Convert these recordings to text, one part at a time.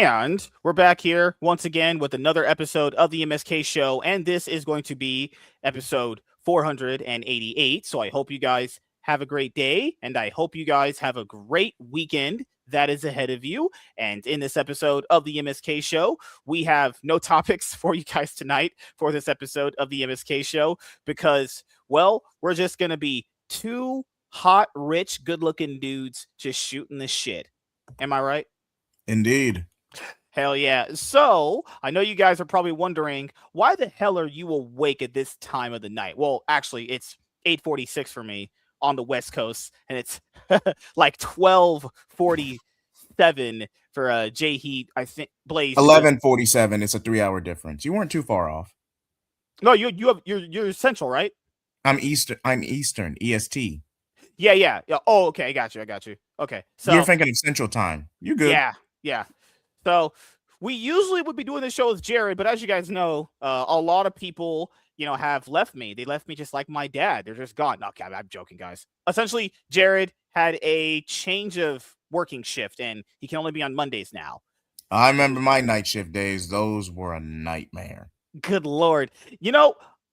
And we're back here once again with another episode of the MSK Show. And this is going to be episode 488. So I hope you guys have a great day. And I hope you guys have a great weekend that is ahead of you. And in this episode of the MSK Show, we have no topics for you guys tonight for this episode of the MSK Show because, well, we're just going to be two hot, rich, good-looking dudes just shooting the shit. Am I right? Indeed. Hell yeah. So, I know you guys are probably wondering, why the hell are you awake at this time of the night? Well, actually, it's 8:46 for me on the West Coast, and it's like 12:47 for J Heat, I think, Blaze. 11:47. It's a 3-hour difference. You weren't too far off. No, you're Central, right? I'm Eastern, EST. Yeah. Oh, okay, I got you. Okay. So you're thinking of Central Time. You good. Yeah. So we usually would be doing this show with Jared, but as you guys know, a lot of people, have left me. They left me just like my dad. They're just gone. No, okay, I'm joking, guys. Essentially, Jared had a change of working shift, and he can only be on Mondays now. I remember my night shift days. Those were a nightmare. Good Lord.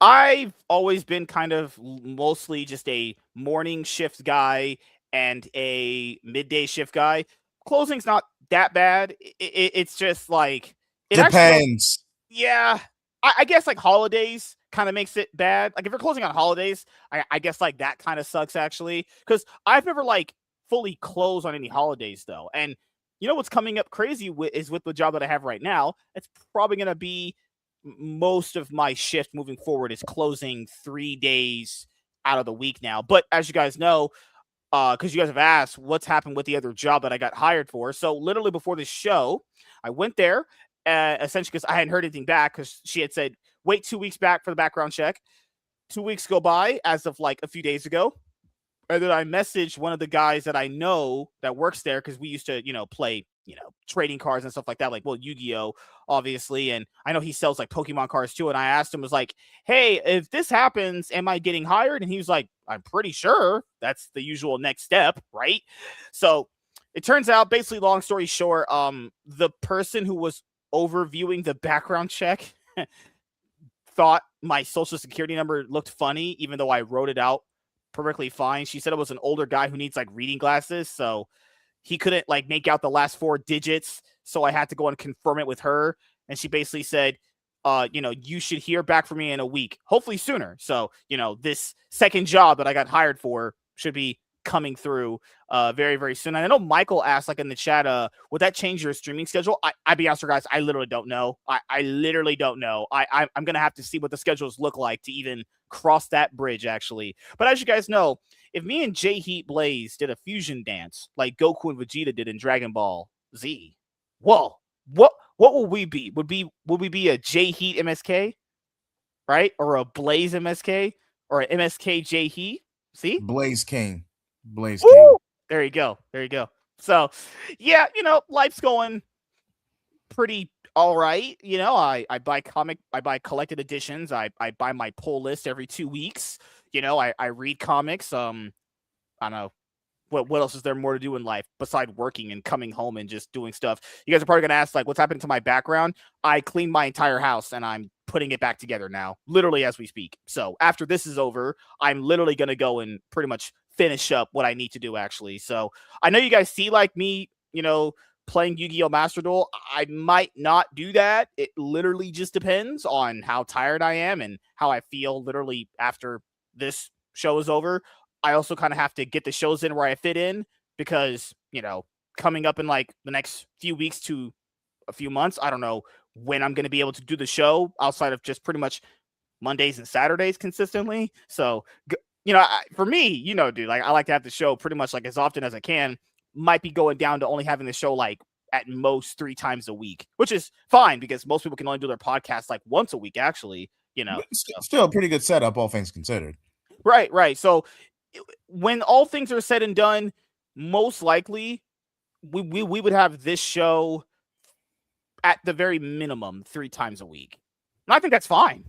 I've always been kind of mostly just a morning shift guy and a midday shift guy. Closing's not that bad. It's just like it depends. Yeah, I guess like holidays kind of makes it bad. Like if you're closing on holidays, I guess like that kind of sucks actually, because I've never like fully closed on any holidays though. And what's coming up crazy is with the job that I have right now. It's probably gonna be most of my shift moving forward is closing 3 days out of the week now. But as you guys know, because you guys have asked what's happened with the other job that I got hired for. So literally before this show, I went there essentially because I hadn't heard anything back because she had said, wait 2 weeks back for the background check. 2 weeks go by as of like a few days ago. And then I messaged one of the guys that I know that works there because we used to, play, trading cards and stuff like that. Like, well, Yu-Gi-Oh, obviously. And I know he sells like Pokemon cards too. And I asked him, was like, hey, if this happens, am I getting hired? And he was like, I'm pretty sure that's the usual next step, right? So it turns out, basically, long story short, the person who was overviewing the background check thought my social security number looked funny, even though I wrote it out perfectly fine. She said it was an older guy who needs like reading glasses, so he couldn't like make out the last 4 digits. So I had to go and confirm it with her, and she basically said, you should hear back from me in a week, hopefully sooner. So this second job that I got hired for should be coming through very, very soon. And I know Michael asked like in the chat, would that change your streaming schedule? I be honest with you guys, I literally don't know. I literally don't know. I'm gonna have to see what the schedules look like to even cross that bridge actually. But as you guys know, if me and J Heat Blaze did a fusion dance like Goku and Vegeta did in Dragon Ball Z, whoa, what will we be? Would we be a J Heat MSK, right? Or a Blaze MSK or an MSK J Heat? See? Blaze King. Blaze Woo! King. There you go. So, yeah, life's going pretty all right. I buy collected editions. I buy my pull list every 2 weeks. I read comics. I don't know. What else is there more to do in life besides working and coming home and just doing stuff? You guys are probably going to ask, like, what's happening to my background? I cleaned my entire house, and I'm putting it back together now, literally as we speak. So after this is over, I'm literally going to go and pretty much finish up what I need to do, actually. So I know you guys see, like, me, playing Yu-Gi-Oh! Master Duel. I might not do that. It literally just depends on how tired I am and how I feel literally after this show is over. I also kind of have to get the shows in where I fit in because, coming up in like the next few weeks to a few months, I don't know when I'm going to be able to do the show outside of just pretty much Mondays and Saturdays consistently. So, for me, dude, like I like to have the show pretty much like as often as I can. Might be going down to only having the show like at most 3 times a week, which is fine because most people can only do their podcast like once a week, actually, Still a pretty good setup, all things considered. Right. So when all things are said and done, most likely we would have this show at the very minimum 3 times a week. And I think that's fine.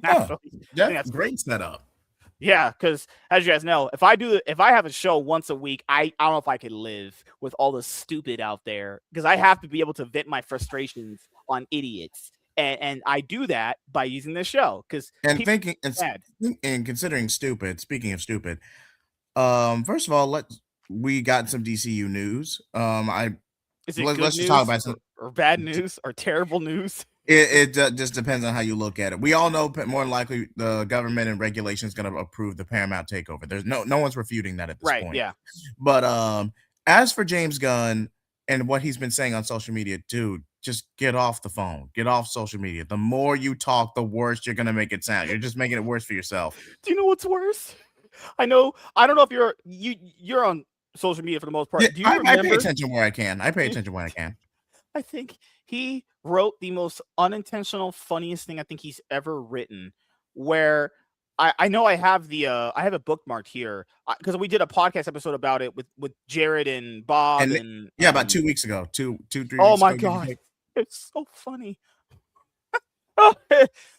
Yeah, that's great setup. Yeah, because as you guys know, if I have a show once a week, I don't know if I could live with all the stupid out there because I have to be able to vent my frustrations on idiots, and I do that by using this show because And people thinking are mad. and considering stupid. Speaking of stupid, first of all, we got some DCU news. Is it good Let's just talk news about some. or bad news or terrible news? It just depends on how you look at it. We all know more than likely the government and regulation is going to approve the Paramount takeover. There's no one's refuting that at this Right? point. Yeah. But as for James Gunn and what he's been saying on social media, dude, just get off the phone, get off social media. The more you talk, the worse you're going to make it sound. You're just making it worse for yourself. Do you know what's worse? I know. I don't know if you're on social media for the most part. Yeah, Do you I remember? pay attention where I can. I pay attention when I can. I think he wrote the most unintentional, funniest thing I think he's ever written. Where I know I have I have it bookmarked here because we did a podcast episode about it with Jared and Bob and yeah, about 2 weeks ago, 3 oh weeks my ago. god, it's so funny. And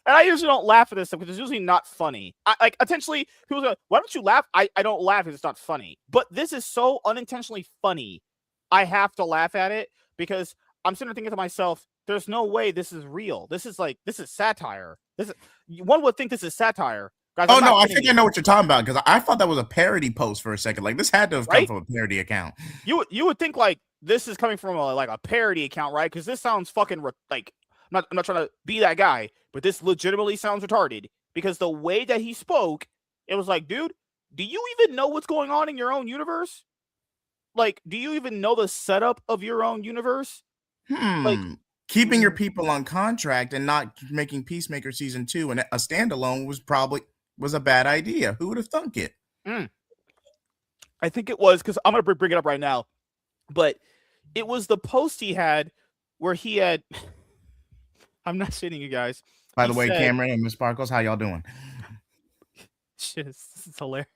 I usually don't laugh at this stuff because it's usually not funny. Like intentionally, people go, "Why don't you laugh?" I don't laugh because it's not funny. But this is so unintentionally funny. I have to laugh at it because I'm sitting there thinking to myself, "There's no way this is real. This is satire. One would think this is satire." Guys, Oh no, I think I know what you're talking about because I thought that was a parody post for a second. Like this had to have come right? from a parody account. You would think like this is coming from a parody account, right? Because this sounds fucking like I'm not trying to be that guy, but this legitimately sounds retarded because the way that he spoke, it was like, dude, do you even know what's going on in your own universe? Like, do you even know the setup of your own universe? Like, Keeping your people on contract and not making Peacemaker season 2 and a standalone was a bad idea. Who would have thunk it? I think it was because I'm gonna bring it up right now, but it was the post he had where he had. I'm not shitting you guys. By the way, Cameron and Miss Sparkles, how y'all doing? Shit, this is hilarious.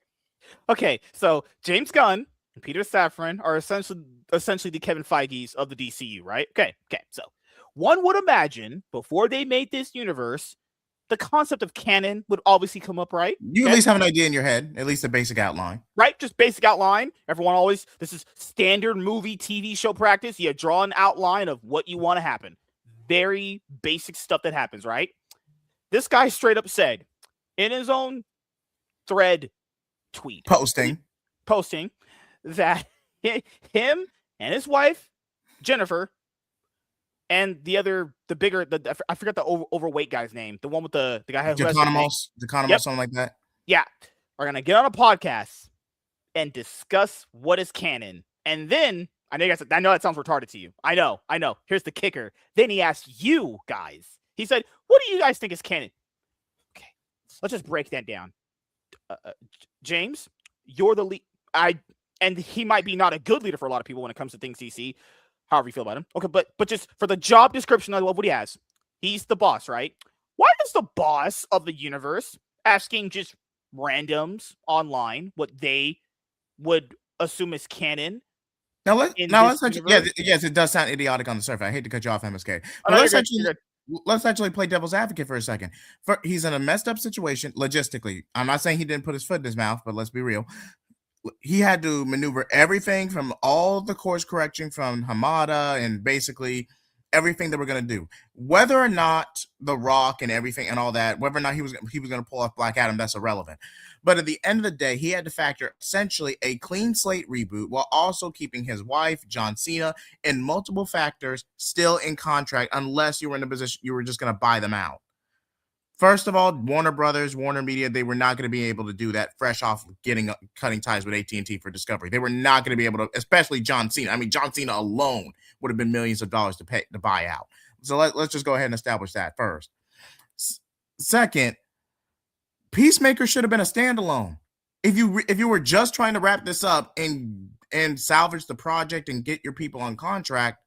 Okay, so James Gunn and Peter Safran are essentially the Kevin Feige's of the DCU, right? Okay. So one would imagine before they made this universe, the concept of canon would obviously come up, right? You at least have an idea in your head, at least a basic outline. Right? Just basic outline. Everyone always, this is standard movie, TV show practice. You draw an outline of what you want to happen. Very basic stuff that happens, right? This guy straight up said in his own thread tweet Posting that him and his wife, Jennifer, and the bigger, I forgot the overweight guy's name, the one with the guy who has something like that. Yeah, are gonna get on a podcast and discuss what is canon, and then I know that sounds retarded to you. I know. Here's the kicker. Then he asked you guys. He said, "What do you guys think is canon?" Okay, let's just break that down. James, you're the lead. And he might be not a good leader for a lot of people when it comes to things DC. However you feel about him. Okay, but just for the job description, I love what he has. He's the boss, right? Why is the boss of the universe asking just randoms online what they would assume is canon? Yes, it does sound idiotic on the surface. I hate to cut you off, MSK. But let's actually play devil's advocate for a second. He's in a messed up situation logistically. I'm not saying he didn't put his foot in his mouth, but let's be real. He had to maneuver everything from all the course correction from Hamada and basically everything that we're going to do. Whether or not The Rock and everything and all that, whether or not he was going to pull off Black Adam, that's irrelevant. But at the end of the day, he had to factor essentially a clean slate reboot while also keeping his wife, John Cena, and multiple factors still in contract unless you were in a position you were just going to buy them out. First of all, Warner Brothers, Warner Media, they were not going to be able to do that fresh off cutting ties with AT&T for Discovery. They were not going to be able to, especially John Cena. I mean, John Cena alone would have been millions of dollars to buy out. So let's just go ahead and establish that first. Second, Peacemaker should have been a standalone. If you were just trying to wrap this up and salvage the project and get your people on contract,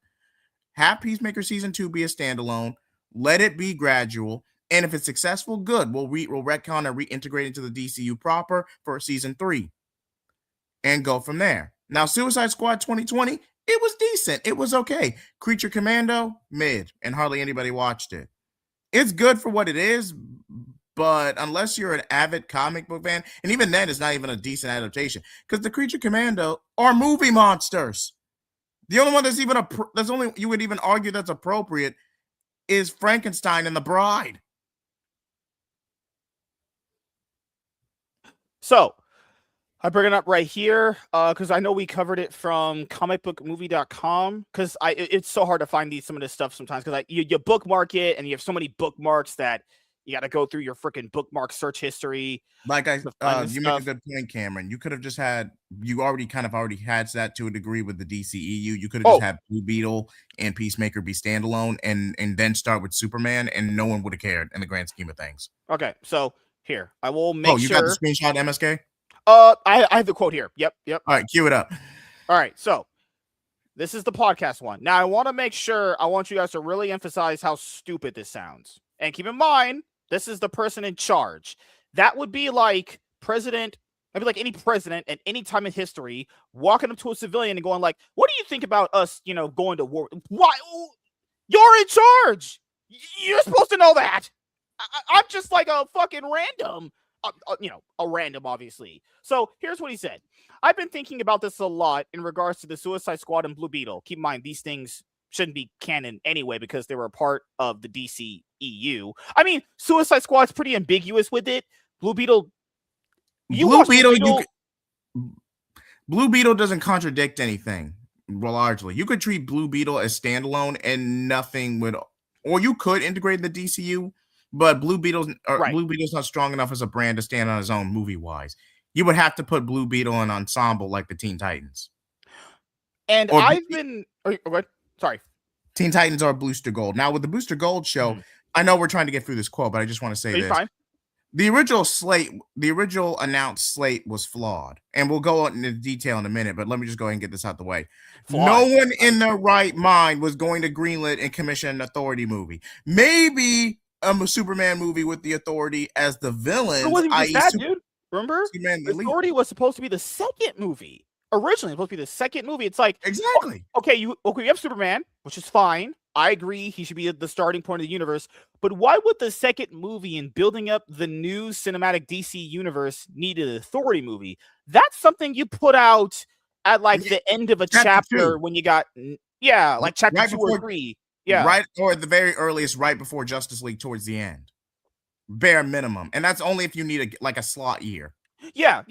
have Peacemaker season 2 be a standalone. Let it be gradual. And if it's successful, good. We'll retcon and reintegrate into the DCU proper for season 3 and go from there. Now, Suicide Squad 2020, it was decent. It was okay. Creature Commando, mid, and hardly anybody watched it. It's good for what it is, But unless you're an avid comic book fan, and even then, it's not even a decent adaptation because the Creature Commando are movie monsters. The only one that's only you would even argue that's appropriate is Frankenstein and the Bride. So I bring it up right here because I know we covered it from comicbookmovie.com because it's so hard to find some of this stuff sometimes because you bookmark it and you have so many bookmarks that you got to go through your freaking bookmark search history. Like you make a good point, Cameron. You could have just you already had that to a degree with the DCEU. You could have just had Blue Beetle and Peacemaker be standalone and then start with Superman, and no one would have cared in the grand scheme of things. Okay, so here I will make sure. Oh, you got the screenshot, MSK? I have the quote here. Yep. All right, cue it up. All right, so this is the podcast one. Now I want to make sure. I want you guys to really emphasize how stupid this sounds, and keep in mind. This is the person in charge. That would be like president. I'd be like any president at any time in history walking up to a civilian and going like, "What do you think about us, going to war?" Why? You're in charge. You're supposed to know that. I'm just like a fucking random, a random, obviously. So here's what he said. I've been thinking about this a lot in regards to the Suicide Squad and Blue Beetle. Keep in mind, these things shouldn't be canon anyway because they were a part of the DCEU. I mean, Suicide Squad's pretty ambiguous with it. Blue Beetle. Blue Beetle doesn't contradict anything. Largely, you could treat Blue Beetle as standalone and nothing would, or you could integrate the DCU. But Blue Beetle's not strong enough as a brand to stand on its own movie wise. You would have to put Blue Beetle in an ensemble like the Teen Titans. And I've been. What? Sorry. Teen Titans are Booster Gold. Now, with the Booster Gold show, I know we're trying to get through this quote, but I just want to say this. Fine. The original announced slate was flawed. And we'll go into detail in a minute, but let me just go ahead and get this out the way. Flawed. No one in their right mind was going to greenlit and commission an Authority movie. Maybe a Superman movie with the Authority as the villains. It wasn't just that, dude. Remember? Authority was supposed to be the second movie. Originally supposed to be the second movie. It's like exactly you have Superman, which is fine. I agree he should be the starting point of the universe. But why would the second movie in building up the new cinematic DC universe need an Authority movie? That's something you put out at like the end of a chapter when you got like chapter 2 or 3. Yeah, right, or at the very earliest, right before Justice League, towards the end, bare minimum, and that's only if you need a slot year. Yeah.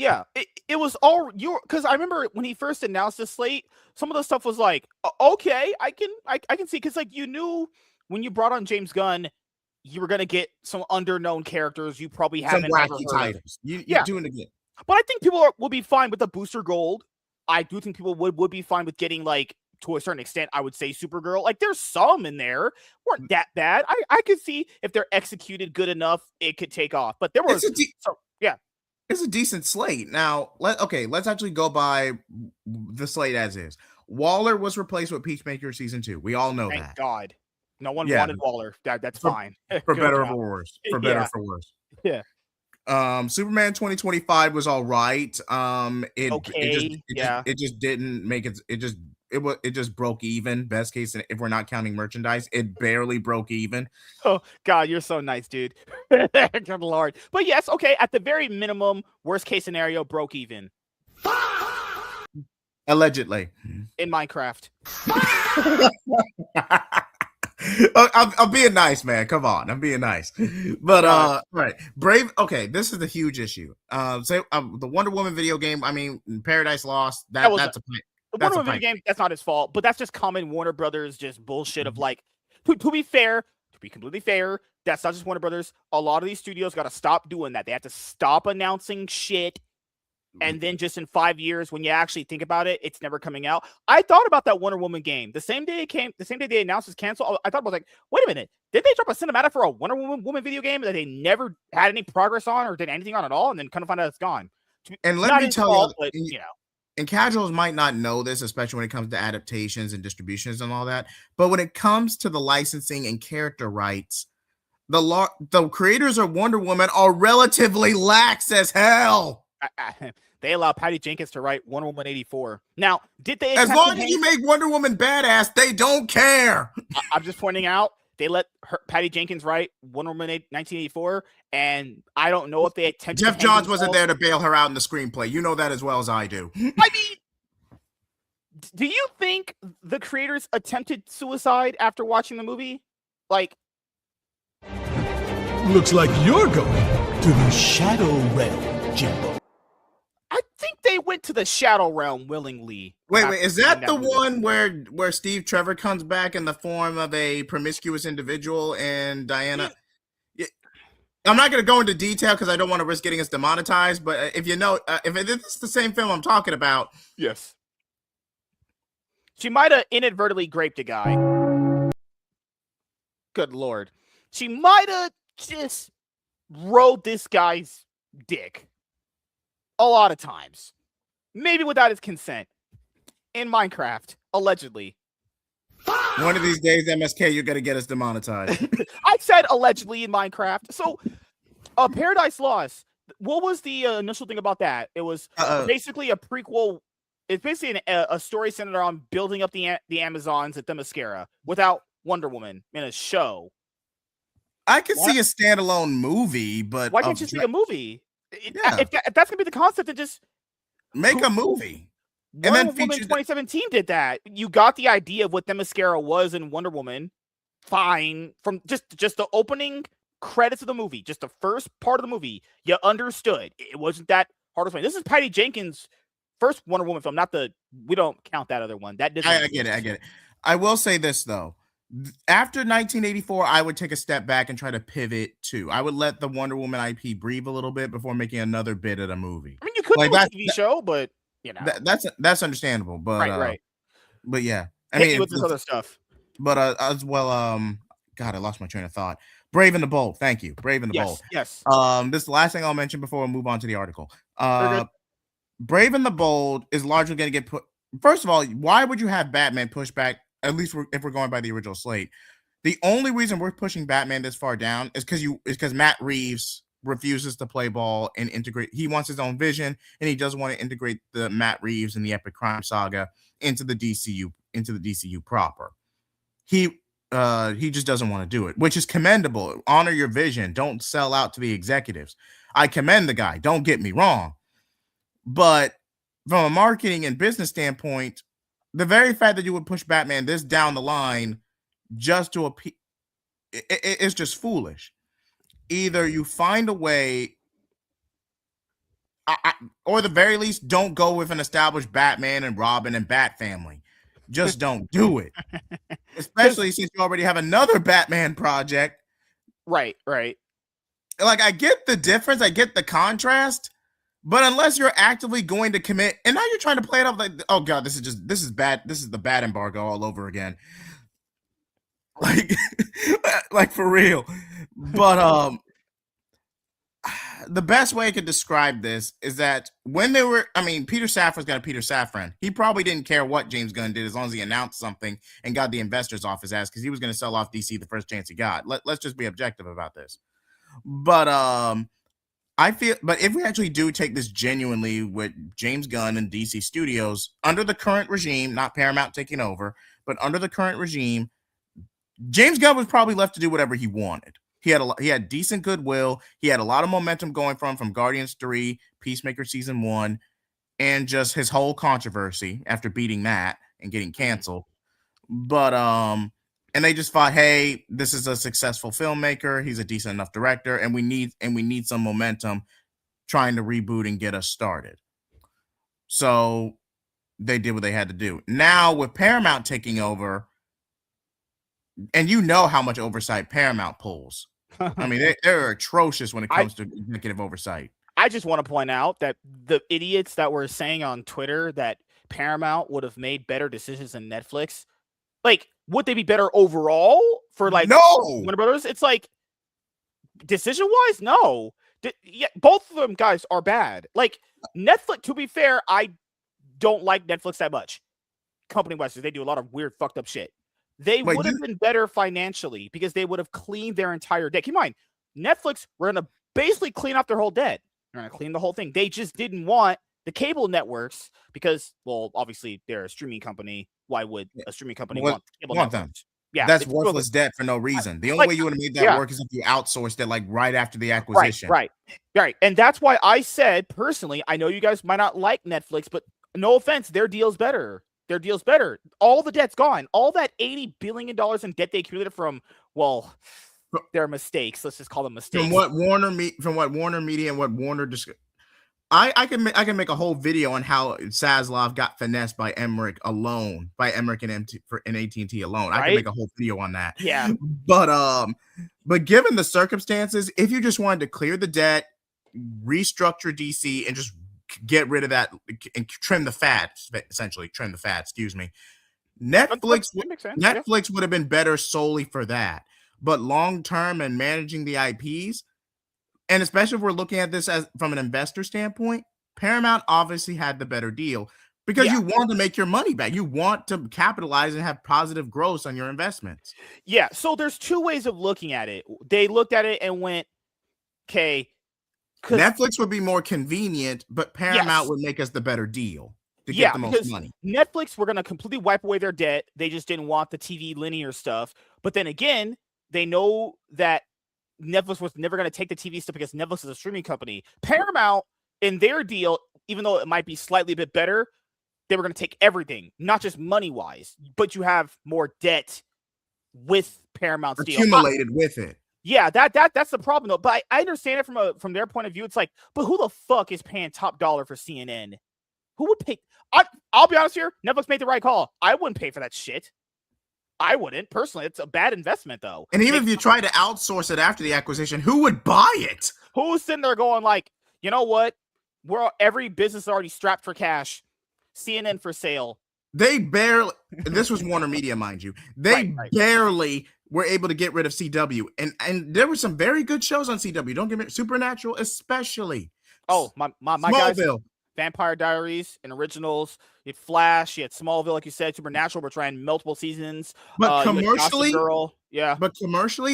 It was all because I remember when he first announced the slate, some of the stuff was like, okay, I can see because like you knew when you brought on James Gunn, you were gonna get some underknown characters you probably haven't ever heard titles. You're doing it again. But I think people will be fine with the Booster Gold. I do think people would be fine with getting like to a certain extent. I would say Supergirl. Like there's some in there weren't that bad. I could see if they're executed good enough, it could take off. But there was It's a decent slate. Now, let's actually go by the slate as is. Waller was replaced with Peacemaker season 2. We all know that. Thank God. No one wanted Waller. That's fine. For better or for worse. For better or for worse. Yeah. Superman 2025 was all right. It just didn't make it. It just broke even. Best case, if we're not counting merchandise, it barely broke even. Oh God, you're so nice, dude. Good Lord. But yes, okay. At the very minimum, worst case scenario, broke even. Allegedly. In Minecraft. I'm being nice, man. Come on, I'm being nice. But all right, Brave. Okay, this is the huge issue. The Wonder Woman video game. I mean, Paradise Lost. That's a the Wonder Woman video game. That's not his fault, but that's just common Warner Brothers just bullshit of like. To be completely fair, that's not just Warner Brothers. A lot of these studios got to stop doing that. They have to stop announcing shit. And then just in 5 years, when you actually think about it, it's never coming out. I thought about that Wonder Woman game. The same day they announced it's canceled, I thought I was like, wait a minute. Did they drop a cinematic for a Wonder Woman video game that they never had any progress on or did anything on at all? And then kind of find out it's gone. And let me tell you, and casuals might not know this, especially when it comes to adaptations and distributions and all that. But when it comes to the licensing and character rights, the creators of Wonder Woman are relatively lax as hell. They allow Patty Jenkins to write Wonder Woman 84. Now, did they? As long as you make Wonder Woman badass, they don't care. I'm just pointing out they let Patty Jenkins write Wonder Woman 1984, and I don't know if they attempted. Jeff Johns wasn't there to bail her out in the screenplay. You know that as well as I do. I mean, do you think the creators attempted suicide after watching the movie? Like, looks like you're going to the Shadow Realm, Jimbo. I think they went to the Shadow Realm willingly. Wait, is that the one where Steve Trevor comes back in the form of a promiscuous individual and Diana? Yeah. I'm not going to go into detail because I don't want to risk getting us demonetized, but if you know, if it's the same film I'm talking about. Yes. She might have inadvertently raped a guy. Good Lord. She might have just rode this guy's dick a lot of times. Maybe without his consent. In Minecraft, allegedly. One of these days, MSK, you're going to get us demonetized. I said allegedly in Minecraft. So, Paradise Lost, what was the initial thing about that? It was basically a prequel. It's basically a story centered on building up the Amazons at Themyscira without Wonder Woman in a show. I could see a standalone movie, but why can't you see a movie? If that's gonna be the concept, then just make a movie. Wonder Woman 2017 did that. You got the idea of what Themyscira was in Wonder Woman. Fine, from just the opening credits of the movie, just the first part of the movie, you understood. It wasn't that hard to explain. This is Patty Jenkins' first Wonder Woman film, not we don't count that other one. That I get it. I will say this though. After 1984, I would take a step back and try to pivot too. I would let the Wonder Woman IP breathe a little bit before making another bit of the movie. I mean, you could do a TV show, but you know that's understandable. But right. But yeah, I mean, with this other stuff. But as well, God, I lost my train of thought. Brave and the Bold. Thank you, Brave and the Bold. Yes. This is the last thing I'll mention before we move on to the article. Brave and the Bold is largely going to get put. First of all, why would you have Batman push back? At least if we're going by the original slate, the only reason we're pushing Batman this far down is because Matt Reeves refuses to play ball and integrate. He wants his own vision, and he doesn't want to integrate the Matt Reeves and the epic crime saga into the DCU proper. He just doesn't want to do it, which is commendable. Honor your vision. Don't sell out to the executives. I commend the guy. Don't get me wrong, but from a marketing and business standpoint, the very fact that you would push Batman this down the line just to appeal, it's just foolish. Either you find a way, or the very least, don't go with an established Batman and Robin and Bat family. Just don't do it. Especially since you already have another Batman project. Right. Like, I get the difference. I get the contrast. But unless you're actively going to commit, and now you're trying to play it off like, oh God, this is bad. This is the bad embargo all over again. Like for real. But the best way I could describe this is that when Peter Safran's got a Peter Safran. He probably didn't care what James Gunn did as long as he announced something and got the investors off his ass because he was going to sell off DC the first chance he got. Let's just be objective about this. But if we actually do take this genuinely with James Gunn and DC Studios under the current regime, not Paramount taking over, but under the current regime, James Gunn was probably left to do whatever he wanted. He had decent goodwill. He had a lot of momentum going from Guardians 3, Peacemaker Season 1, and just his whole controversy after beating that and getting canceled. But and they just thought, hey, this is a successful filmmaker. He's a decent enough director, and we need some momentum trying to reboot and get us started. So they did what they had to do. Now with Paramount taking over, and you know how much oversight Paramount pulls. I mean, they're atrocious when it comes to executive oversight. I just want to point out that the idiots that were saying on Twitter that Paramount would have made better decisions than Netflix, like, would they be better overall for Warner Brothers? It's like, decision wise, no. Both of them guys are bad. Like, Netflix, to be fair, I don't like Netflix that much. Company wise, they do a lot of weird, fucked up shit. They would have been better financially because they would have cleaned their entire debt. Keep in mind, Netflix were going to basically clean up their whole debt. They're going to clean the whole thing. They just didn't want the cable networks because, well, obviously they're a streaming company. Why would a streaming company want cable networks? Yeah, that's worthless debt for no reason. The only way you would have made that work is if you outsourced it like right after the acquisition. Right. And that's why I said personally, I know you guys might not like Netflix, but no offense, their deal's better. All the debt's gone. All that $80 billion in debt they accumulated from, well, their mistakes. Let's just call them mistakes. From what Warner Media and what Warner I can make a whole video on how Zaslav got finessed by Emmerich alone, by Emmerich and AT&T alone. Right? I can make a whole video on that. Yeah. But given the circumstances, if you just wanted to clear the debt, restructure DC, and just get rid of that and trim the fat, excuse me. Netflix would have been better solely for that. But long term and managing the IPs, and especially if we're looking at this as from an investor standpoint, Paramount obviously had the better deal because you want to make your money back. You want to capitalize and have positive growth on your investments. Yeah. So there's two ways of looking at it. They looked at it and went, okay. Netflix would be more convenient, but Paramount would make us the better deal to get the most money. Netflix were going to completely wipe away their debt. They just didn't want the TV linear stuff. But then again, they know that Netflix was never going to take the TV stuff because Netflix is a streaming company. Paramount, in their deal, even though it might be slightly a bit better, they were going to take everything, not just money-wise, but you have more debt with Paramount's deal. Accumulated with it. Yeah, that's the problem, though. But I understand it from their point of view. It's like, but who the fuck is paying top dollar for CNN? Who would pay? I'll be honest here. Netflix made the right call. I wouldn't pay for that shit. I wouldn't personally. It's a bad investment, though. And even if you try to outsource it after the acquisition, who would buy it? Who's sitting there going like, you know what? Every business is already strapped for cash. CNN for sale. They barely. This was Warner Media, mind you. They barely were able to get rid of CW, and there were some very good shows on CW. Don't get me Supernatural, especially. Oh, my guys. Vampire Diaries and Originals. You had Flash. You had Smallville, like you said. Supernatural, which ran multiple seasons. But commercially,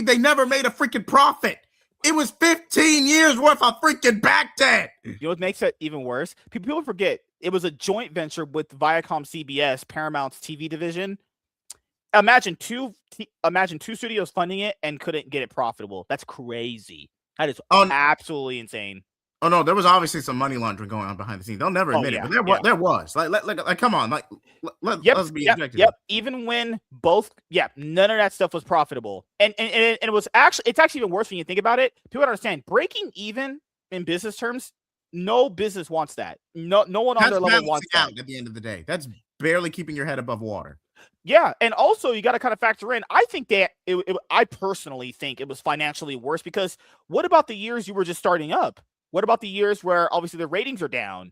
they never made a freaking profit. It was 15 years worth of freaking back debt. You know what makes it even worse? People forget it was a joint venture with Viacom CBS, Paramount's TV division. Imagine two studios funding it and couldn't get it profitable. That's crazy. That is absolutely insane. Oh no, there was obviously some money laundering going on behind the scenes. They'll never admit it, but there was. Like, come on, let's be objective. Yep. Even when none of that stuff was profitable, and it was it's actually even worse when you think about it. People don't understand breaking even in business terms. No business wants that. No one on their level wants that. At the end of the day, that's barely keeping your head above water. Yeah, and also you got to kind of factor in. I think that I personally think it was financially worse because what about the years you were just starting up? What about the years where obviously the ratings are down?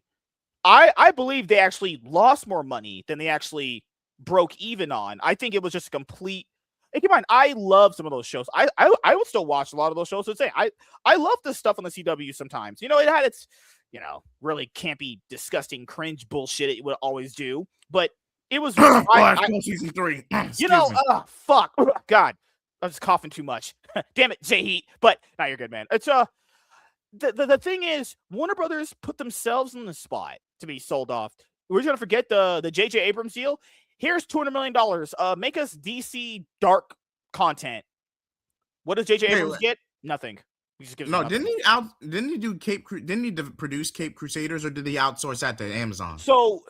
I believe they actually lost more money than they actually broke even on. I think it was just a complete. And keep in mind, I love some of those shows. I would still watch a lot of those shows. So say I love this stuff on the CW sometimes. You know, it had its really campy, disgusting, cringe bullshit it would always do, but it was season 3. Fuck, God, I'm just coughing too much. Damn it, J-Heat. But now you're good, man. It's The thing is, Warner Brothers put themselves in the spot to be sold off. We're just gonna forget the J.J. Abrams deal. Here's $200 million. Make us DC dark content. What does J.J. Abrams get? Nothing. He just gives didn't he produce Cape Crusaders, or did he outsource that to Amazon? So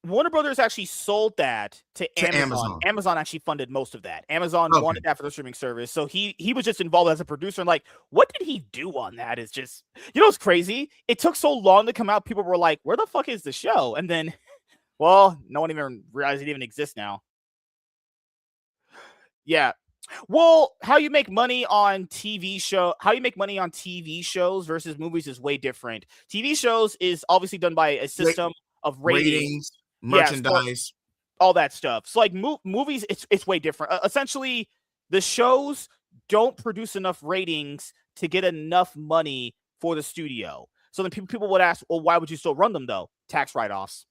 Warner Brothers actually sold that to Amazon. Amazon actually funded most of that. Amazon wanted that for the streaming service. So he was just involved as a producer. And like, what did he do on that? Is just, it's crazy. It took so long to come out. People were like, where the fuck is the show? And then, well, no one even realized it even exists now. Yeah. Well, how you make money on TV shows versus movies is way different. TV shows is obviously done by a system of ratings, merchandise, all that stuff. So like movies, it's way different. Essentially, the shows don't produce enough ratings to get enough money for the studio. So then people would ask, well, why would you still run them though? Tax write-offs.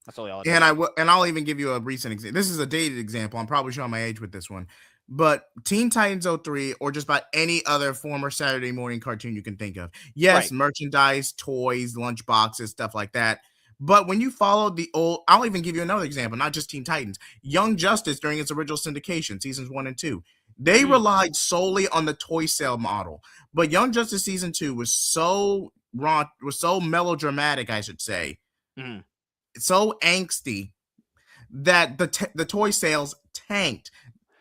That's all. And I'll even give you a recent example. This is a dated example. I'm probably showing my age with this one. But Teen Titans 03 or just about any other former Saturday morning cartoon you can think of. Yes, merchandise, toys, lunch boxes, stuff like that. But when you follow the old, I'll even give you another example, not just Teen Titans. Young Justice during its original syndication, seasons 1 and 2, they relied solely on the toy sale model. But Young Justice season 2 was so raw, was so melodramatic, I should say, so angsty that the toy sales tanked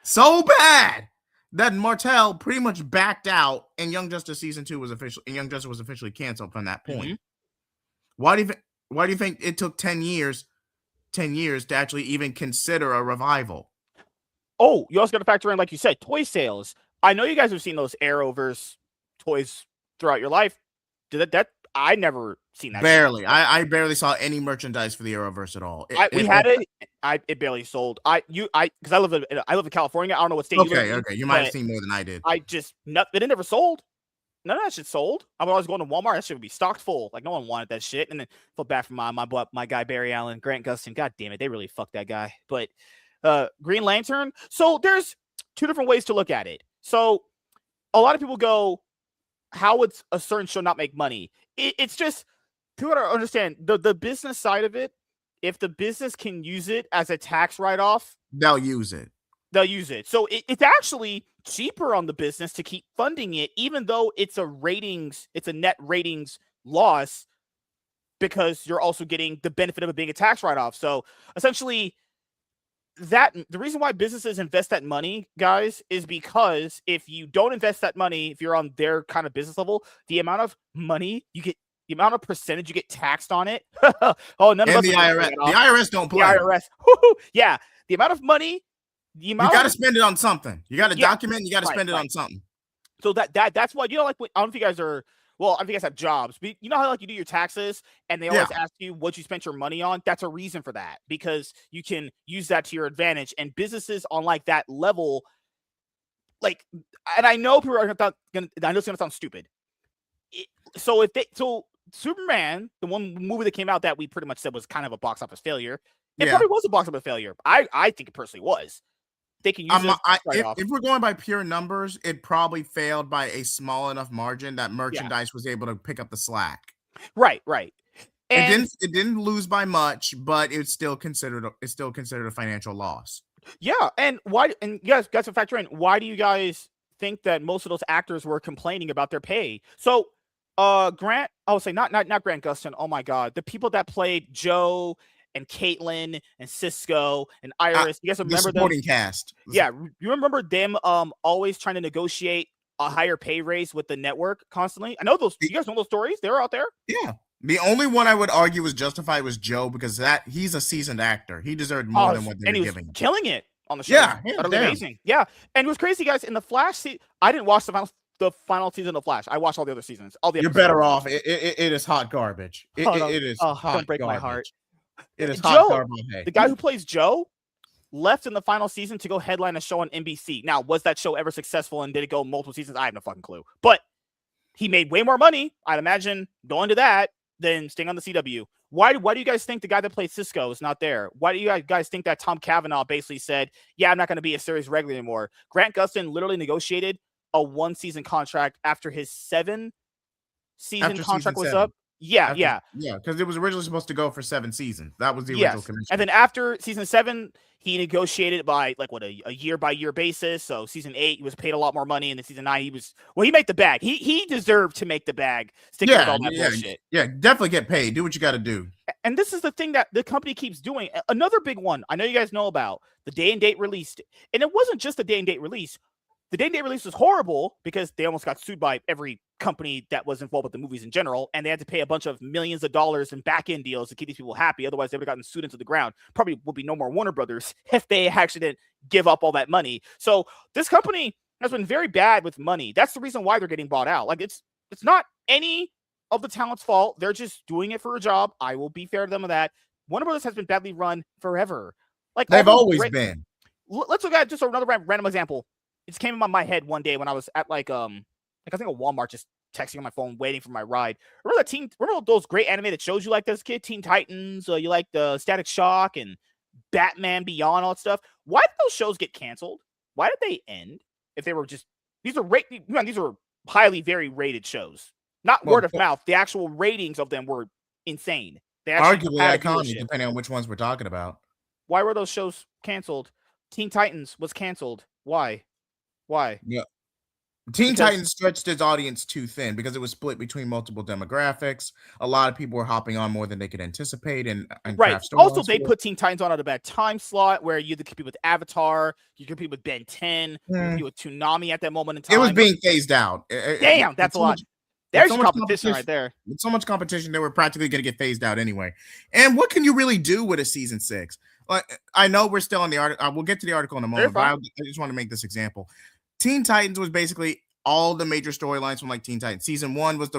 so bad that Martell pretty much backed out, and Young Justice season 2 was officially canceled from that point. Why do you think it took 10 years to actually even consider a revival? Oh, you also got to factor in, like you said, toy sales. I know you guys have seen those Arrowverse toys throughout your life. Did that I never seen that. Barely. I barely saw any merchandise for the Arrowverse at all. It barely sold. Because I live in California. I don't know what state you live in. Okay. You might have seen more than I did. It never sold. None of that shit sold. I was always going to Walmart. That shit would be stocked full. Like, no one wanted that shit. And then felt bad for my guy Barry Allen, Grant Gustin. God damn it, they really fucked that guy. But Green Lantern. So there's two different ways to look at it. So a lot of people go, how would a certain show not make money? It's just, people gotta understand the business side of it. If the business can use it as a tax write-off, they'll use it. So it's actually cheaper on the business to keep funding it, even though it's a net ratings loss, because you're also getting the benefit of it being a tax write-off. So essentially, the reason why businesses invest that money, guys, is because if you don't invest that money, if you're on their kind of business level, the amount of money you get, the amount of percentage you get taxed on it. Oh, none of us. The IRS don't play. The IRS. Yeah. The amount of money. You got to spend it on something. You got to document. You got to spend it on something. So that's why, like, I don't know if you guys are. Well, I don't think you guys have jobs, but you know how, like, you do your taxes and they always ask you what you spent your money on? That's a reason for that, because you can use that to your advantage. And businesses on, like, that level, like, and I know people are I know it's going to sound stupid. So Superman, the one movie that came out that we pretty much said was kind of a box office failure, it probably was a box office failure. I think it personally was. They can use if we're going by pure numbers, it probably failed by a small enough margin that merchandise was able to pick up the slack. Right. And it didn't lose by much, but it's still considered a financial loss. Yeah, and why? And you guys got to factor in, why do you guys think that most of those actors were complaining about their pay? So, Grant, I would say not Grant Gustin. Oh my God, the people that played Joe and Caitlin and Cisco and Iris. You guys remember the supporting cast? Yeah, you remember them always trying to negotiate a higher pay raise with the network constantly? I know those. You guys know those stories? They were out there. Yeah. The only one I would argue was justified was Joe, because he's a seasoned actor. He deserved more than what they were giving him. Killing it on the show. Yeah, amazing. Yeah, and it was crazy, guys. In the Flash, I didn't watch the final season of Flash. I watched all the other seasons. You're better off. It is hot garbage. It is. Don't break my heart. It is hot garbage. The guy who plays Joe left in the final season to go headline a show on NBC. Now, was that show ever successful, and did it go multiple seasons? I have no fucking clue. But he made way more money, I'd imagine, going to that than staying on the CW. Why do you guys think the guy that played Cisco is not there? Why do you guys think that Tom Cavanaugh basically said, yeah, I'm not going to be a series regular anymore? Grant Gustin literally negotiated a 1-season contract after his 7-season contract was up. Yeah. Because it was originally supposed to go for 7 seasons. That was the original commission. And then after season 7, he negotiated by a year-by-year basis. So season 8, he was paid a lot more money, and then season 9, he made the bag. He deserved to make the bag. Sticking with all that bullshit. Yeah, definitely get paid. Do what you got to do. And this is the thing that the company keeps doing. Another big one I know you guys know about, the day and date release. And it wasn't just the day and date release. The day and date release was horrible because they almost got sued by every company that was involved with the movies in general, and they had to pay a bunch of millions of dollars in back-end deals to keep these people happy. Otherwise, they would have gotten sued into the ground. Probably would be no more Warner Brothers if they actually didn't give up all that money. So this company has been very bad with money. That's the reason why they're getting bought out. Like, it's not any of the talent's fault. They're just doing it for a job. I will be fair to them with that. Warner Brothers has been badly run forever. Like, they've always been. Let's look at just another random example. It just came in my head one day when I was at I think a Walmart, just texting on my phone, waiting for my ride. Remember those great animated shows you liked as a kid? Teen Titans, you like the Static Shock and Batman Beyond, all that stuff. Why did those shows get canceled? Why did they end? If they were just these are highly very rated shows, not word of mouth. The actual ratings of them were insane. Arguably iconic, depending on which ones we're talking about. Why were those shows canceled? Teen Titans was canceled. Why? Yeah. Teen Titans stretched its audience too thin because it was split between multiple demographics. A lot of people were hopping on more than they could anticipate, and right. Also, they put Teen Titans on at a bad time slot where you could compete with Avatar, you could compete with Ben 10, you could compete with Toonami at that moment in time. It was being phased out. Damn, that's a lot. There's competition right there. With so much competition, they were practically going to get phased out anyway. And what can you really do with a season 6? Like, I know we're still on the article. We'll get to the article in a moment, but I just want to make this example. Teen Titans was basically all the major storylines from like Teen Titans. Season 1 was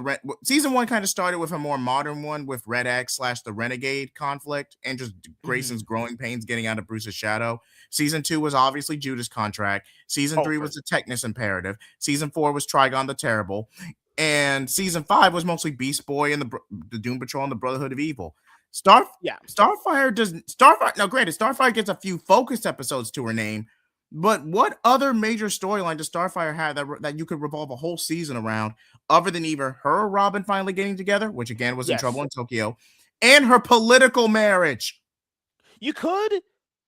season 1 kind of started with a more modern one with Red X / the Renegade conflict and just Grayson's growing pains getting out of Bruce's shadow. Season 2 was obviously Judas Contract. Season 3 was the Technus Imperative. Season 4 was Trigon the Terrible. And season 5 was mostly Beast Boy and the Doom Patrol and the Brotherhood of Evil. Starfire now granted, Starfire gets a few focused episodes to her name, but what other major storyline does Starfire have that you could revolve a whole season around other than either her and Robin finally getting together, which again was in trouble in Tokyo, and her political marriage? You could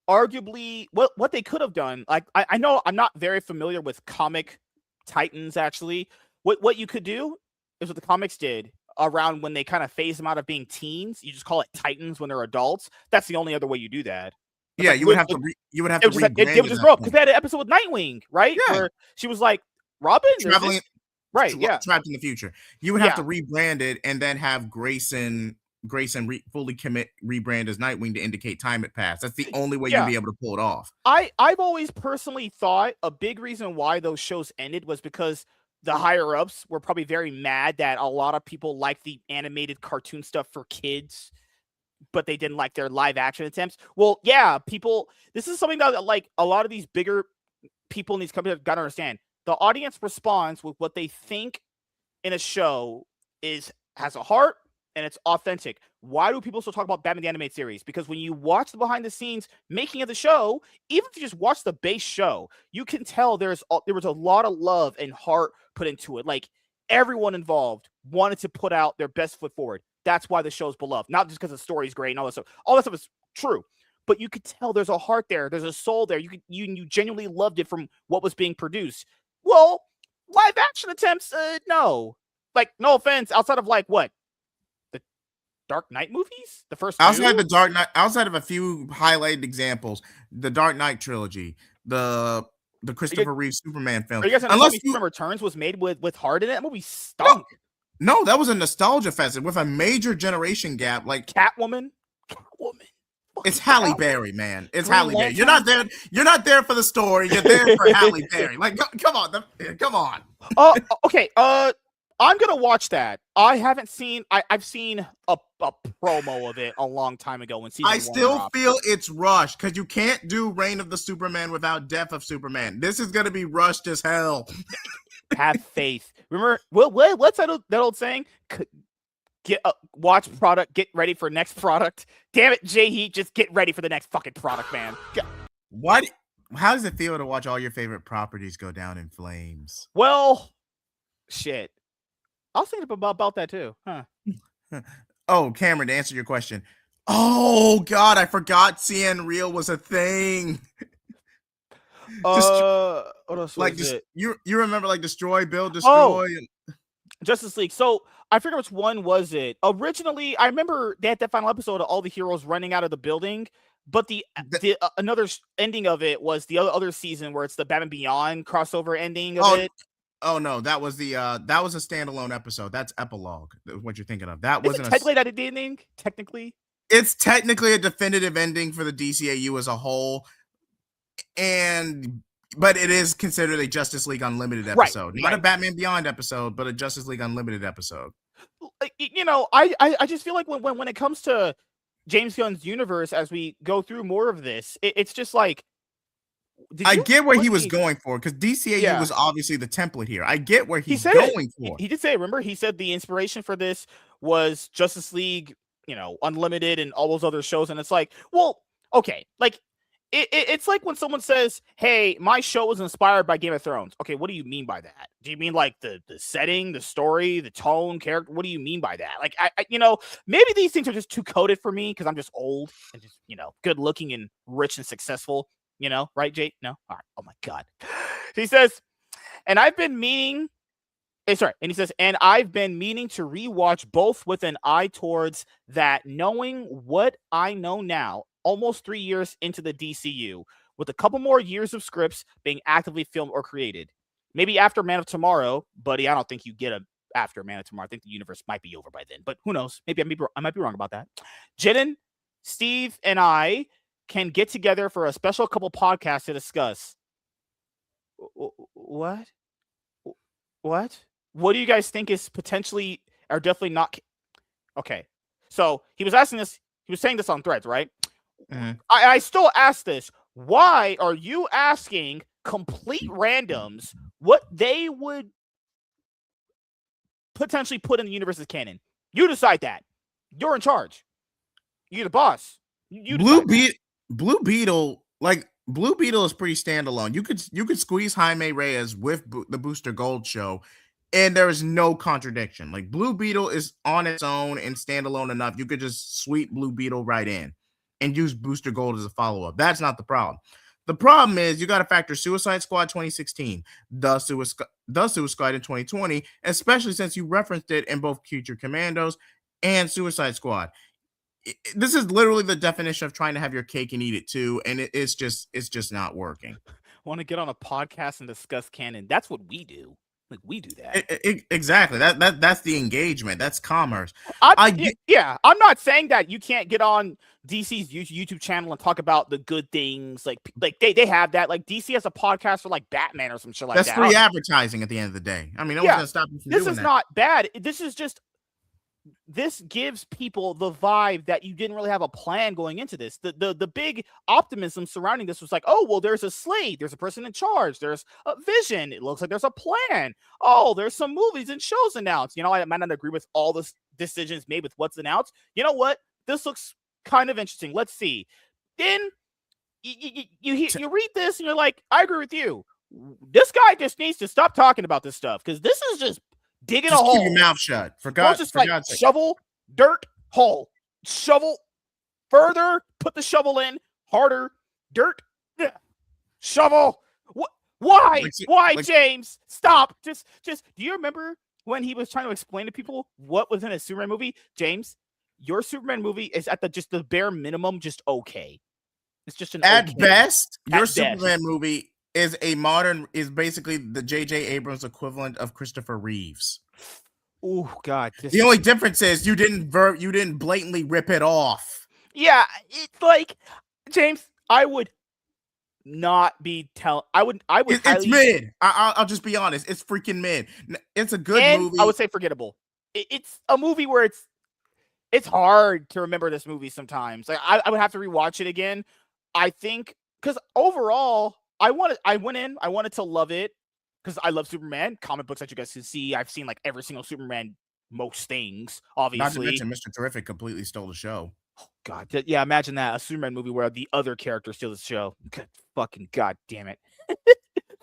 arguably what they could have done, like I know I'm not very familiar with comic Titans actually. What you could do is what the comics did around when they kind of phase them out of being teens. You just call it Titans when they're adults. That's the only other way you do that. Yeah, you would have to rebrand it would just grow up because they had an episode with Nightwing, right? Yeah. Where she was like, Robin? Traveling, right, trapped in the future. You would have to rebrand it and then have Grayson fully rebrand as Nightwing to indicate time had passed. That's the only way you'd be able to pull it off. I've always personally thought a big reason why those shows ended was because the higher ups were probably very mad that a lot of people like the animated cartoon stuff for kids, but they didn't like their live action attempts. Well, yeah, this is something that like a lot of these bigger people in these companies have got to understand. The audience responds with what they think in a show has a heart and it's authentic. Why do people still talk about Batman the Animated Series? Because when you watch the behind the scenes making of the show, even if you just watch the base show, you can tell there was a lot of love and heart put into it. Like everyone involved wanted to put out their best foot forward. That's why the show's beloved, not just because the story's great and all that stuff. All that stuff is true, but you could tell there's a heart there. There's a soul there. You genuinely loved it from what was being produced. Well, live action attempts, no. Like, no offense, outside of like what? Dark Knight movies? The first outside the Dark Knight, outside of a few highlighted examples, the Dark Knight trilogy, the Christopher Reeve Superman film. Unless Superman Returns was made with heart in it, that movie stunk. No, that was a nostalgia fest with a major generation gap. Like Catwoman. It's Halle Berry, man. It's Halle Berry. You're not there. You're not there for the story. You're there for Halle Berry. Like, come on. Okay. I'm gonna watch that. I haven't seen. I've seen a promo of it a long time ago when season 1 I still dropped. feel it's rushed because you can't do Reign of the Superman without Death of Superman. This is gonna be rushed as hell. Have faith. Remember, what's that old saying? Watch product, get ready for next product. Damn it, Jay Heat, just get ready for the next fucking product, man. What? How does it feel to watch all your favorite properties go down in flames? Well, shit. I was thinking about that too. Huh. Oh, Cameron, to answer your question. Oh God, I forgot CN Real was a thing. What else like was it? You remember like Destroy, Build, Destroy, and Justice League. So I forget which one was it. Originally, I remember they had that final episode of all the heroes running out of the building, but the another ending of it was the other season where it's the Batman Beyond crossover ending of it. Oh no, that was a standalone episode. That's epilogue. What you're thinking of? That wasn't technically that ending. Technically, it's technically a definitive ending for the DCAU as a whole, but it is considered a Justice League Unlimited episode, not a Batman Beyond episode, but a Justice League Unlimited episode. You know, I just feel like when it comes to James Gunn's universe, as we go through more of this, it's just like. I get where he was going for because DCAU was obviously the template here. I get where he's going for. He did say, remember, he said the inspiration for this was Justice League, Unlimited and all those other shows. And it's like, well, okay, like It's like when someone says, "Hey, my show was inspired by Game of Thrones." Okay, what do you mean by that? Do you mean like the setting, the story, the tone, character? What do you mean by that? Like, maybe these things are just too coded for me because I'm just old and just good looking and rich and successful. Right, Jake? No, all right. Oh my God. He says, and I've been meaning. And he says, and I've been meaning to rewatch both with an eye towards that, knowing what I know now, almost 3 years into the DCU, with a couple more years of scripts being actively filmed or created. Maybe after Man of Tomorrow, buddy, I don't think you get a after Man of Tomorrow. I think the universe might be over by then, but who knows? Maybe I might be wrong about that. Jidden, Steve, and I can get together for a special couple podcasts to discuss. What? What do you guys think is potentially or definitely not? Okay. So he was asking this. He was saying this on Threads, right? Mm-hmm. I still ask this. Why are you asking complete randoms what they would potentially put in the universe's canon? You decide that. You're in charge. You're the boss. Blue Beetle, like Blue Beetle is pretty standalone. You could squeeze Jaime Reyes with the Booster Gold show, and there is no contradiction. Like Blue Beetle is on its own and standalone enough. You could just sweep Blue Beetle right in and use Booster Gold as a follow-up. That's not the problem. The problem is you got to factor Suicide Squad 2016, the Suicide Squad in 2020, especially since you referenced it in both Future Commandos and Suicide Squad. This is literally the definition of trying to have your cake and eat it too, and it's just not working. Want to get on a podcast and discuss canon? That's what we do. Like we do that. Exactly. That's the engagement. That's commerce. I'm not saying that you can't get on DC's YouTube channel and talk about the good things. Like they have that. Like DC has a podcast for like Batman or some shit like that. That's free advertising at the end of the day. I mean, no one's gonna stop you from doing that. This is not bad. This gives people the vibe that you didn't really have a plan going into this. The big optimism surrounding this was like, oh, well, there's a slate. There's a person in charge. There's a vision. It looks like there's a plan. Oh, there's some movies and shows announced. I might not agree with all the decisions made with what's announced. You know what? This looks kind of interesting. Let's see. Then you read this and you're like, I agree with you. This guy just needs to stop talking about this stuff because this is just digging a hole. Keep your mouth shut. God's sake. Shovel, dirt, hole. Shovel further. Put the shovel in harder. Dirt. Shovel. Why? Why, James? Stop. Just. Do you remember when he was trying to explain to people what was in a Superman movie? James, your Superman movie is at the bare minimum just okay. It's just an at best. Your Superman movie is basically the J.J. Abrams equivalent of Christopher Reeves. Oh God! The only difference is you didn't blatantly rip it off. Yeah, it's like James. I would not be I would. It's mid. I'll just be honest. It's freaking mid. It's a good movie. I would say forgettable. It's a movie where it's hard to remember this movie sometimes. Like I would have to rewatch it again. I think because overall. I wanted to love it because I love Superman comic books that you guys can see. I've seen like every single Superman, most things, obviously. Not to mention Mr. Terrific completely stole the show. Oh, God. Yeah, imagine that. A Superman movie where the other character steals the show. Good fucking God damn it.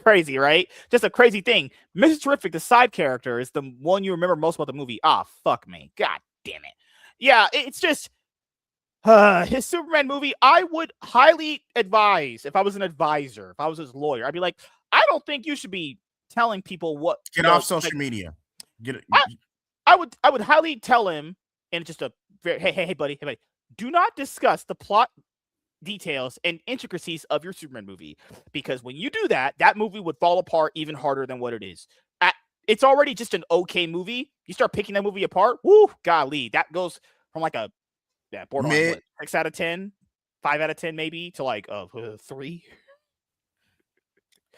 Crazy, right? Just a crazy thing. Mr. Terrific, the side character, is the one you remember most about the movie. Ah, fuck me. God damn it. Yeah, it's just... his Superman movie, I would highly advise if I was an advisor, if I was his lawyer, I'd be like, I don't think you should be telling people what. Get off social media. Get it. I would highly tell him, and just a very hey buddy, do not discuss the plot details and intricacies of your Superman movie because when you do that, that movie would fall apart even harder than what it is. It's already just an okay movie. You start picking that movie apart, woo, golly, that goes from like a borderline 6 out of 10, 5 out of 10 maybe to like 3.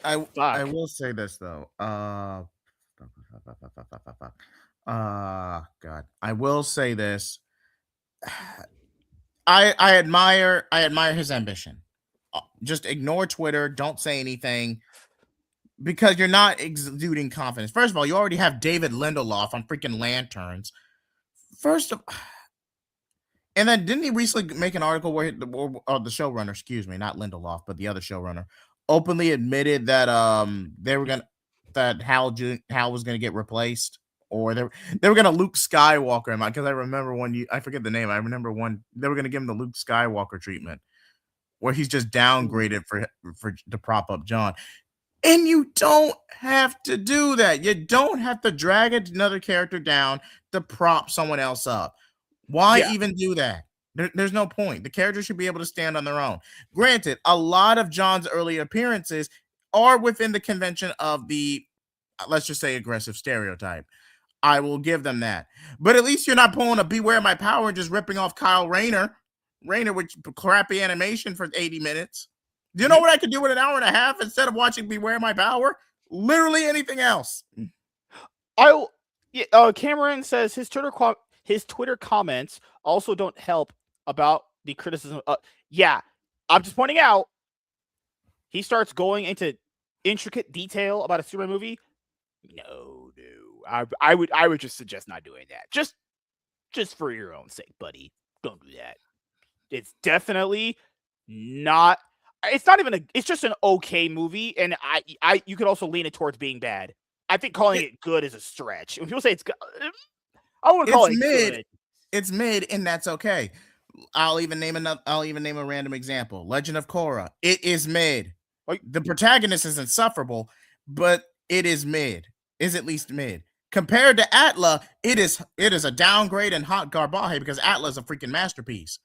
I will say this though. God. I will say this. I admire his ambition. Just ignore Twitter. Don't say anything because you're not exuding confidence. First of all, you already have David Lindelof on freaking Lanterns. And then didn't he recently make an article where the showrunner, excuse me, not Lindelof, but the other showrunner, openly admitted that Hal was gonna get replaced, or they were gonna Luke Skywalker him, because I remember I forget the name. I remember one they were gonna give him the Luke Skywalker treatment, where he's just downgraded for to prop up John. And you don't have to do that. You don't have to drag another character down to prop someone else up. Why even do that? There's no point. The characters should be able to stand on their own. Granted, a lot of John's early appearances are within the convention of the, let's just say, aggressive stereotype. I will give them that. But at least you're not pulling a Beware My Power and just ripping off Kyle Rayner with crappy animation for 80 minutes. Do you know what I could do in an hour and a half instead of watching Beware My Power? Literally anything else. Cameron says his Twitter comments also don't help about the criticism. I'm just pointing out he starts going into intricate detail about a Superman movie. No. I would just suggest not doing that. Just for your own sake, buddy. Don't do that. It's definitely not. It's not even it's just an okay movie, and you could also lean it towards being bad. I think calling it good is a stretch. When people say it's good, I wouldn't call it mid. Good. It's mid, and that's okay. I'll even name a random example. Legend of Korra. It is mid. The protagonist is insufferable, but it is mid. Is at least mid. Compared to Atla, it is a downgrade and hot garbage because Atla is a freaking masterpiece.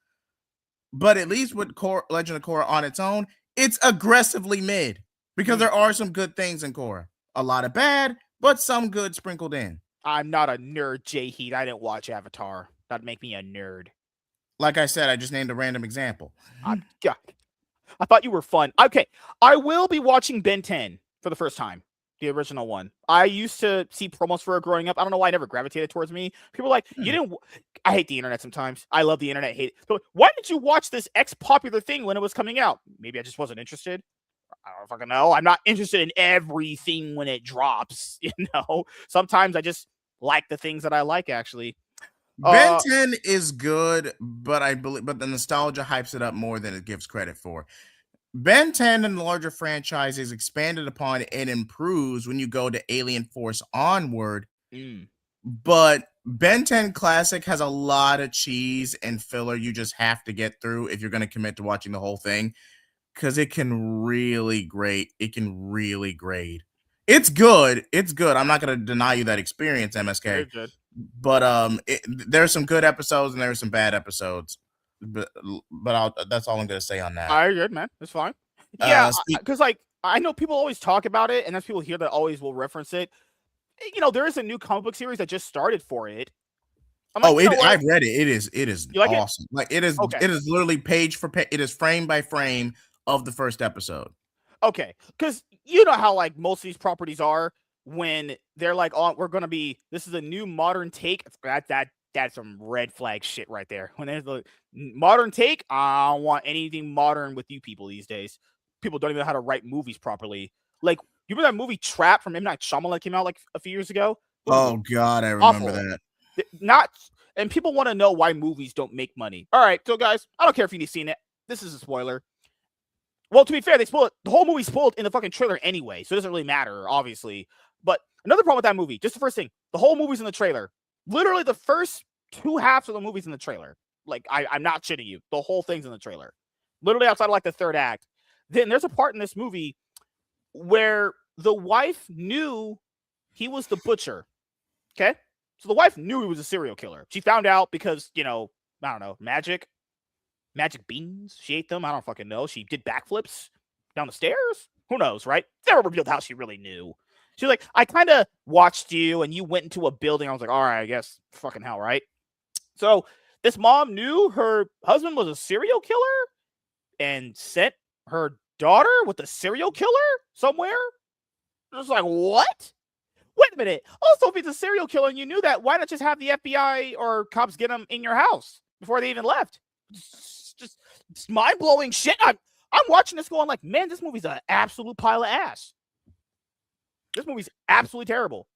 But at least with Legend of Korra on its own, it's aggressively mid because there are some good things in Korra. A lot of bad, but some good sprinkled in. I'm not a nerd, J-Heat. I didn't watch Avatar. That'd make me a nerd. Like I said, I just named a random example. I thought you were fun. Okay, I will be watching Ben 10 for the first time. The original one. I used to see promos for it growing up. I don't know why I never gravitated towards me. People are like, you didn't. I hate the internet sometimes. I love the internet. Hate it. So why did you watch this X popular thing when it was coming out? Maybe I just wasn't interested. I don't fucking know. I'm not interested in everything when it drops. Sometimes I just like the things that I like. Actually, Ben 10 is good, but the nostalgia hypes it up more than it gives credit for. Ben 10 and the larger franchise is expanded upon and improves when you go to Alien Force onward. But Ben 10 Classic has a lot of cheese and filler you just have to get through if you're going to commit to watching the whole thing, because it can really grade. It's good. I'm not going to deny you that experience, MSK. Good. But there's some good episodes and there's some bad episodes. But that's all I'm gonna say on that. All right, good, man. That's fine. Yeah, because I know people always talk about it, and there's people here that always will reference it. There is a new comic book series that just started for it. I've read it. It is like awesome. It is literally page for page. It is frame by frame of the first episode. Okay, because you know how most of these properties are when they're like, "Oh, this is a new modern take." That's some red flag shit right there. When there's the modern take, I don't want anything modern with you people these days. People don't even know how to write movies properly. Like, you remember that movie Trap from M. Night Shyamalan came out a few years ago? Oh, God, I remember that. And people want to know why movies don't make money. All right, so guys, I don't care if you've seen it. This is a spoiler. Well, to be fair, they spoiled it. The whole movie's spoiled in the fucking trailer anyway, so it doesn't really matter, obviously. But another problem with that movie, just the first thing, the whole movie's in the trailer. Literally the first 2 halves of the movie's in the trailer. I'm not shitting you. The whole thing's in the trailer. Literally outside of the third act. Then there's a part in this movie where the wife knew he was the butcher. Okay? So the wife knew he was a serial killer. She found out because, I don't know, magic beans. She ate them. I don't fucking know. She did backflips down the stairs. Who knows, right? Never revealed how she really knew. She's like, I kind of watched you and you went into a building. I was like, all right, I guess fucking hell, right? So this mom knew her husband was a serial killer and sent her daughter with a serial killer somewhere. I was like, what? Wait a minute. Also, if he's a serial killer and you knew that, why not just have the FBI or cops get him in your house before they even left? Just mind-blowing shit. I'm watching this going man, this movie's an absolute pile of ass. This movie's absolutely terrible.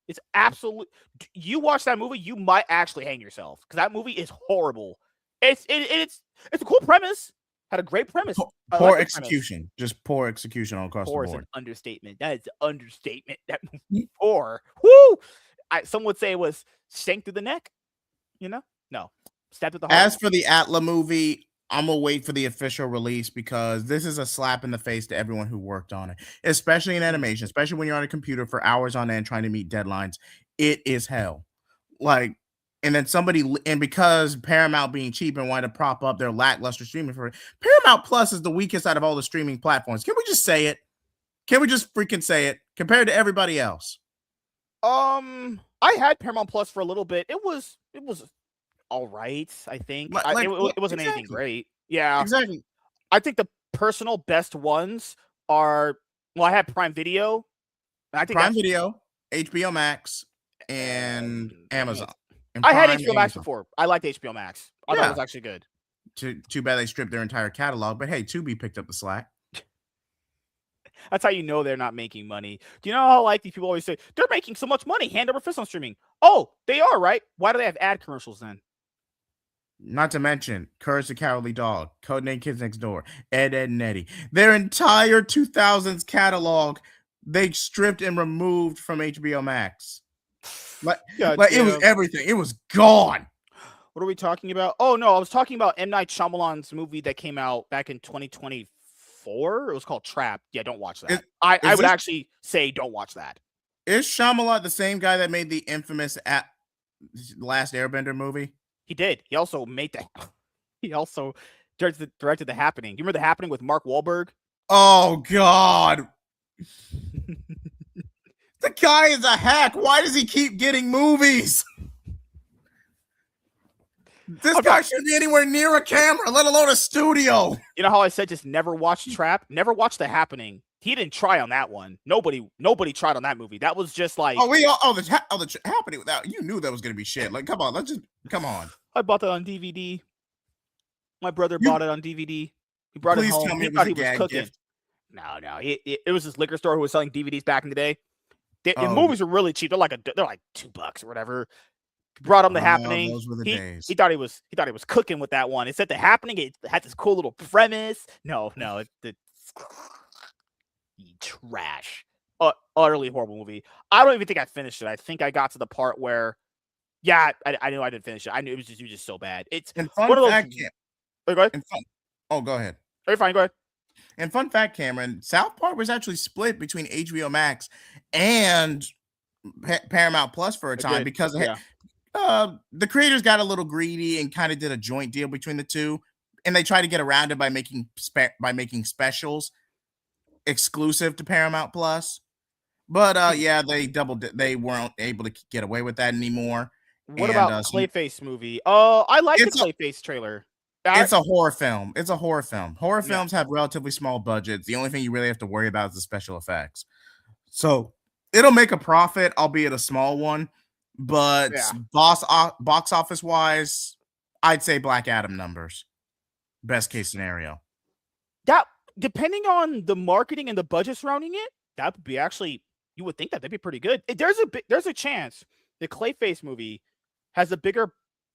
You watch that movie, you might actually hang yourself because that movie is horrible. It's a cool premise. Had a great premise. Poor execution. Just poor execution all across the board. Poor is an understatement. That is an understatement. That poor. Woo! Some would say it was shanked through the neck. No. Stabbed at the heart. As for the Atla movie, I'm gonna wait for the official release because this is a slap in the face to everyone who worked on it, especially in animation, especially when you're on a computer for hours on end trying to meet deadlines. It is hell. And then because Paramount being cheap and wanted to prop up their lackluster streaming for it, Paramount Plus is the weakest out of all the streaming platforms. Can we just say it? Can we just freaking say it compared to everybody else? I had Paramount Plus for a little bit. It was all right, I think. It wasn't anything great. Yeah. Exactly. I think the personal best ones are, I had Prime Video. I think Prime Video, HBO Max, and Amazon. I had HBO Max before. I liked HBO Max. I thought it was actually good. Too bad they stripped their entire catalog, but hey, Tubi picked up the slack. That's how you know they're not making money. Do you know how these people always say, they're making so much money, hand over fist on streaming? Oh, they are, right? Why do they have ad commercials then? Not to mention Courage the Cowardly Dog, Codename Kids Next Door, Ed, Ed and Eddie. Their entire 2000s catalog, they stripped and removed from HBO Max. It was everything. It was gone. What are we talking about? Oh, no, I was talking about M. Night Shyamalan's movie that came out back in 2024. It was called Trapped. Yeah, don't watch that. I would actually say don't watch that. Is Shyamalan the same guy that made the infamous Last Airbender movie? He did. He also directed The Happening. You remember The Happening with Mark Wahlberg? Oh, God. The guy is a hack. Why does he keep getting movies? This guy shouldn't be anywhere near a camera, let alone a studio. You know how I said just never watch Trap? Never watch The Happening. He didn't try on that one. Nobody tried on that movie. That was just like the Happening. You knew that was gonna be shit. Like, come on. I bought that on DVD. My brother bought it on DVD. He brought it home. He thought he was cooking. Gift. No. It was this liquor store who was selling DVDs back in the day. The movies were really cheap. They're like $2 or whatever. Brought him The Happening. Those were the days. He thought he was cooking with that one. It said The Happening. It had this cool little premise. No, it's trash. Utterly horrible movie. I don't even think I finished it. I think I got to the part where, I knew I didn't finish it. I knew it was just so bad. It's one of those. Go ahead. Go ahead. You're fine. Go ahead. And fun fact, Cameron, South Park was actually split between HBO Max and Paramount Plus for a time because the creators got a little greedy and kind of did a joint deal between the two, and they tried to get around it by making specials exclusive to Paramount Plus. But they weren't able to get away with that anymore. What about Clayface movie? I like the Clayface trailer. It's a horror film. Horror films have relatively small budgets. The only thing you really have to worry about is the special effects. So it'll make a profit, albeit a small one. But box office wise, I'd say Black Adam numbers. Best case scenario. That, depending on the marketing and the budget surrounding it, that would be actually, you would think that'd be pretty good. There's a chance the Clayface movie has a bigger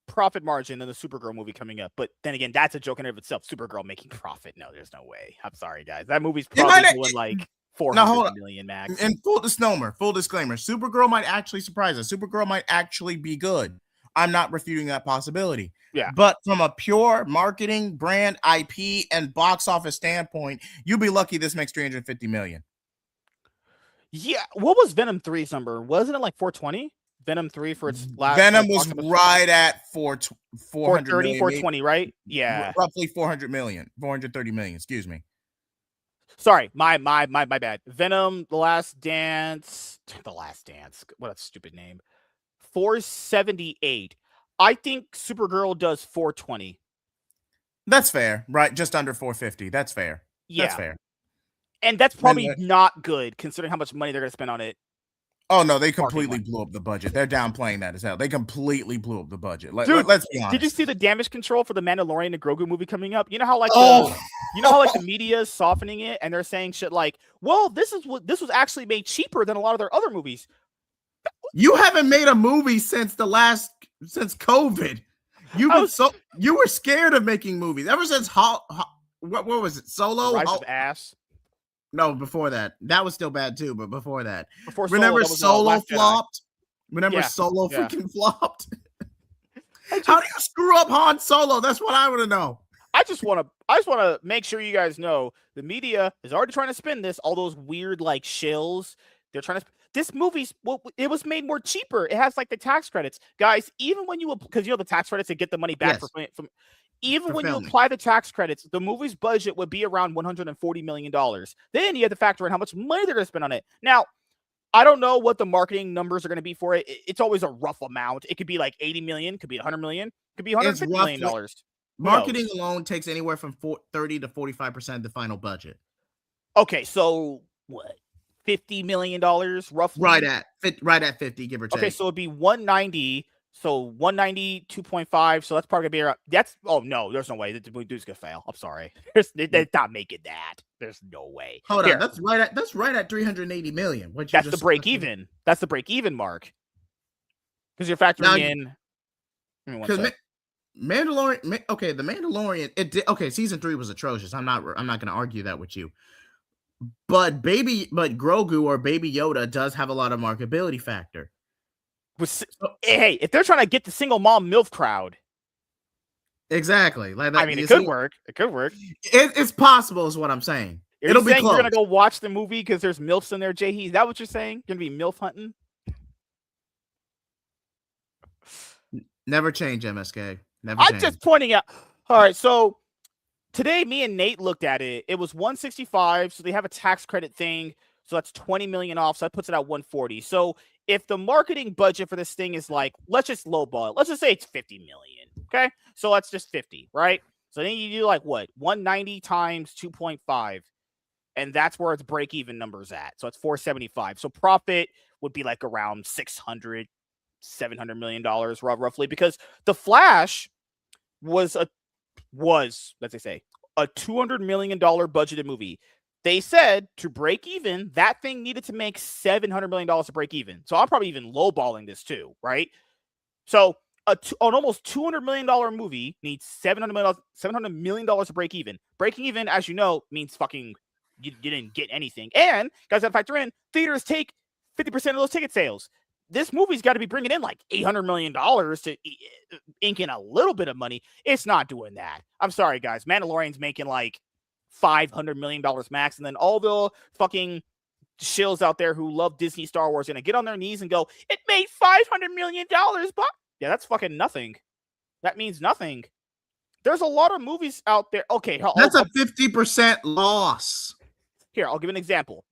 profit margin than the Supergirl movie coming up. But then again, that's a joke in and of itself. Supergirl making profit. No, there's no way. I'm sorry, guys. That movie's probably doing like 400 million max. And full disclaimer, Supergirl might actually surprise us. Supergirl might actually be good. I'm not refuting that possibility. Yeah. But from a pure marketing, brand, IP, and box office standpoint, you'd be lucky this makes 350 million. Yeah. What was Venom 3's number? Wasn't it like 420? Venom 3 for its last. Venom was right at 430, 420, right? Yeah. Roughly 430 million, excuse me. Sorry, my bad. Venom, The Last Dance. What a stupid name. 478. I think Supergirl does 420. That's fair, right? Just under 450. That's fair. Yeah. That's fair. And that's probably not good considering how much money they're going to spend on it. Oh, no, they completely blew up the budget. They're downplaying that as hell. They completely blew up the budget. Dude, let's be honest. Did you see the damage control for the Mandalorian and Grogu movie coming up? You know how the media is softening it and they're saying shit like, well, this was actually made cheaper than a lot of their other movies. You haven't made a movie since COVID. You were scared of making movies ever since what was it? Solo? Rise of Ass. No, before that. That was still bad too, but before that. Remember Solo flopped? Remember Solo freaking flopped? How do you screw up Han Solo? That's what I want to know. I just want to make sure you guys know the media is already trying to spin this. All those weird like shills. They're trying to. This movie's it was made more cheaper. It has like the tax credits, guys. Even when because the tax credits to get the money back from. Even when you apply the tax credits, the movie's budget would be around $140 million. Then you have to factor in how much money they're going to spend on it. Now, I don't know what the marketing numbers are going to be for it. It's always a rough amount. It could be like 80 million, could be 100 million, could be $150 million. Marketing alone takes anywhere from 30 to 45% of the final budget. Okay, so what? $50 million roughly? Right at 50, give or take. Okay, so it'd be 190. So 190, 2.5. So that's probably gonna be around. Oh no, there's no way the dude's gonna fail. I'm sorry. They're not making that. There's no way. Hold on, that's right at 380 million. That's the break even. That's the break even mark. Because you're factoring in. Because Mandalorian. Okay, the Mandalorian. Okay, season 3 was atrocious. I'm not gonna argue that with you. But Grogu or Baby Yoda does have a lot of marketability factor. Hey, if they're trying to get the single mom MILF crowd. Exactly. Like that, I mean, it could work. It could work. It's possible is what I'm saying. It'll be close. You're going to go watch the movie because there's MILFs in there, Jay. Is that what you're saying? You're going to be MILF hunting? Never change, MSK. Never change. I'm just pointing out. All right, so today me and Nate looked at it. It was 165, so they have a tax credit thing. So that's 20 million off. So that puts it at 140. So if the marketing budget for this thing is like, let's just lowball it. Let's just say it's 50 million. Okay. So that's just 50, right? So then you do like what? 190 times 2.5. And that's where its break even numbers at. So it's 475. So profit would be like around $600, $700 million roughly, because The Flash was a $200 million budgeted movie. They said to break even, that thing needed to make $700 million to break even. So I'm probably even lowballing this too, right? So an almost $200 million movie needs $700 million to break even. Breaking even, as you know, means fucking you didn't get anything. And guys, got to factor in, theaters take 50% of those ticket sales. This movie's got to be bringing in like $800 million to ink in a little bit of money. It's not doing that. I'm sorry, guys. Mandalorian's making like $500 million max, and then all the fucking shills out there who love Disney Star Wars gonna get on their knees and go, it made $500 million, but yeah, that's fucking nothing. That means nothing. There's a lot of movies out there. Okay, that's a 50% loss. Here, I'll give an example.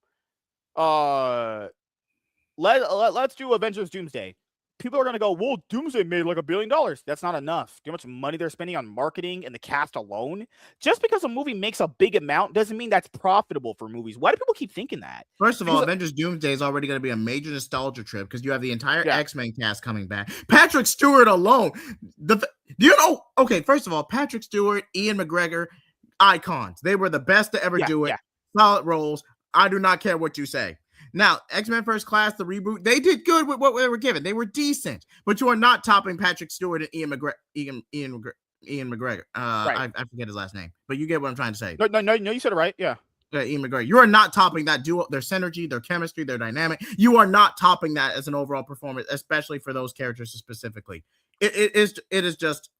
Let's do Avengers Doomsday. People are going to go, well, Doomsday made like $1 billion. That's not enough. Do you know how much money they're spending on marketing and the cast alone? Just because a movie makes a big amount doesn't mean that's profitable for movies. Why do people keep thinking that? First of all, Avengers Doomsday is already going to be a major nostalgia trip because you have the entire X-Men cast coming back. Patrick Stewart alone. Do you know? Okay, first of all, Patrick Stewart, Ian McGregor, icons. They were the best to ever do it. Yeah. Solid roles. I do not care what you say. Now, X-Men First Class, the reboot, they did good with what they were given. They were decent, but you are not topping Patrick Stewart and Ian McGregor. Right. I forget his last name, but you get what I'm trying to say. No, you said it right. Yeah. Ian McGregor. You are not topping that duo, their synergy, their chemistry, their dynamic. You are not topping that as an overall performance, especially for those characters specifically. It is just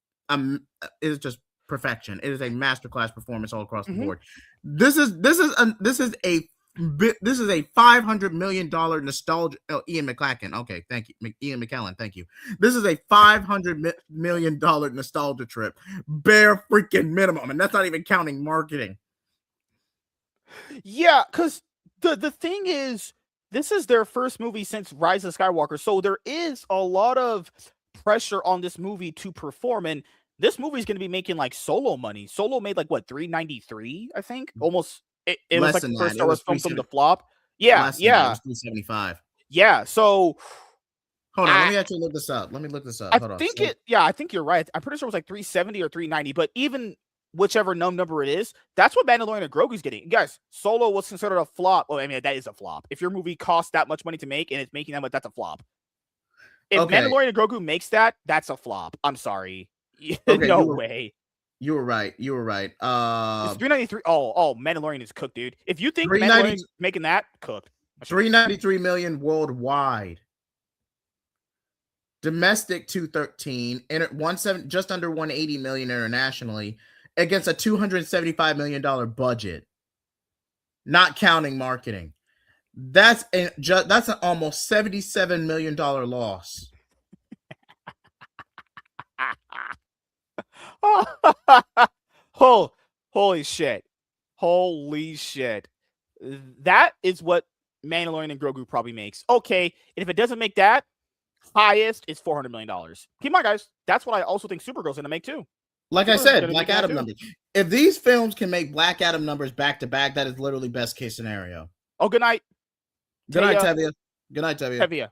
perfection. It is a masterclass performance all across the board. This is a $500 million nostalgia. Oh, Ian McClacken. Okay, thank you. Ian McKellen. Thank you. This is a $500 million nostalgia trip, bare freaking minimum, and that's not even counting marketing. Yeah, because the thing is, this is their first movie since Rise of Skywalker, so there is a lot of pressure on this movie to perform, and this movie is going to be making like Solo money. Solo made like what, 393, I think, almost. It was like the first Star Wars film from the flop. Yeah, yeah. It was 375. Yeah, so hold on, let me actually look this up. I think you're right. I'm pretty sure it was like 370 or 390, but even whichever number it is, that's what Mandalorian and Grogu's getting. Guys, Solo was considered a flop. Well, I mean, that is a flop. If your movie costs that much money to make and it's making that much, that's a flop. If Mandalorian and Grogu makes that, that's a flop. I'm sorry. Okay, no way. You were right. You were right. It's 393. Oh, Mandalorian is cooked, dude. If you think Mandalorian making that, cooked. 393 million worldwide. Domestic 213, just under 180 million internationally, against a $275 million budget, not counting marketing. That's an almost $77 million loss. Holy shit. Holy shit. That is what Mandalorian and Grogu probably makes. Okay, and if it doesn't make that, highest is $400 million. Keep in mind, guys, that's what I also think Supergirl's going to make too. Like I said, Black Adam numbers. If these films can make Black Adam numbers back to back, that is literally best case scenario. Oh, good night. Good night, Tevia. Good night, Tevia.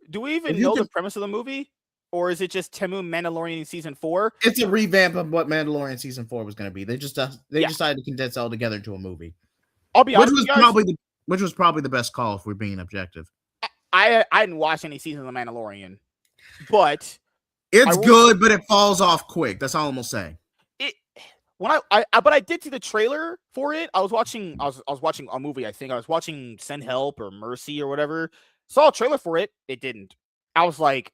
Do we even know the premise of the movie? Or is it just Temu Mandalorian season 4? It's a revamp of what Mandalorian season 4 was going to be. They decided to condense it all together into a movie. I'll be honest with you guys, which was probably the best call if we're being objective. I didn't watch any seasons of Mandalorian, but it's good, but it falls off quick. That's all I'm gonna say. But I did see the trailer for it. I was watching a movie. I think I was watching Send Help or Mercy or whatever. Saw a trailer for it. It didn't. I was like,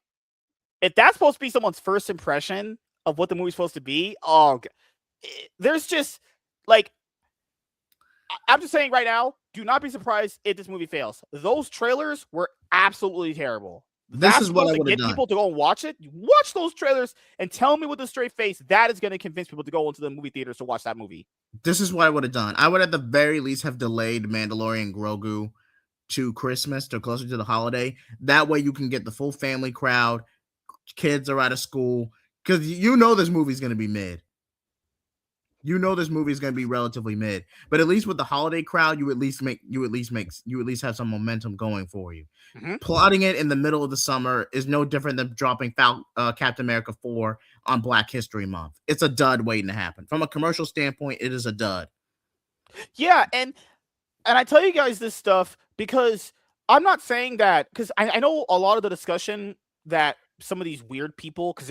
if that's supposed to be someone's first impression of what the movie's supposed to be, there's just like, I'm just saying right now, do not be surprised if this movie fails. Those trailers were absolutely terrible. This is what I would have done. Get people to go and watch it. Watch those trailers and tell me with a straight face that is going to convince people to go into the movie theaters to watch that movie. This is what I would have done. I would at the very least have delayed Mandalorian Grogu to Christmas, to closer to the holiday. That way you can get the full family crowd. Kids are out of school because you know this movie's going to be mid. You know this movie is going to be relatively mid, but at least with the holiday crowd, you at least have some momentum going for you. Mm-hmm. Plotting it in the middle of the summer is no different than dropping Captain America 4 on Black History Month. It's a dud waiting to happen. From a commercial standpoint, it is a dud. Yeah, and I tell you guys this stuff because I'm not saying that because I know a lot of the discussion that some of these weird people, because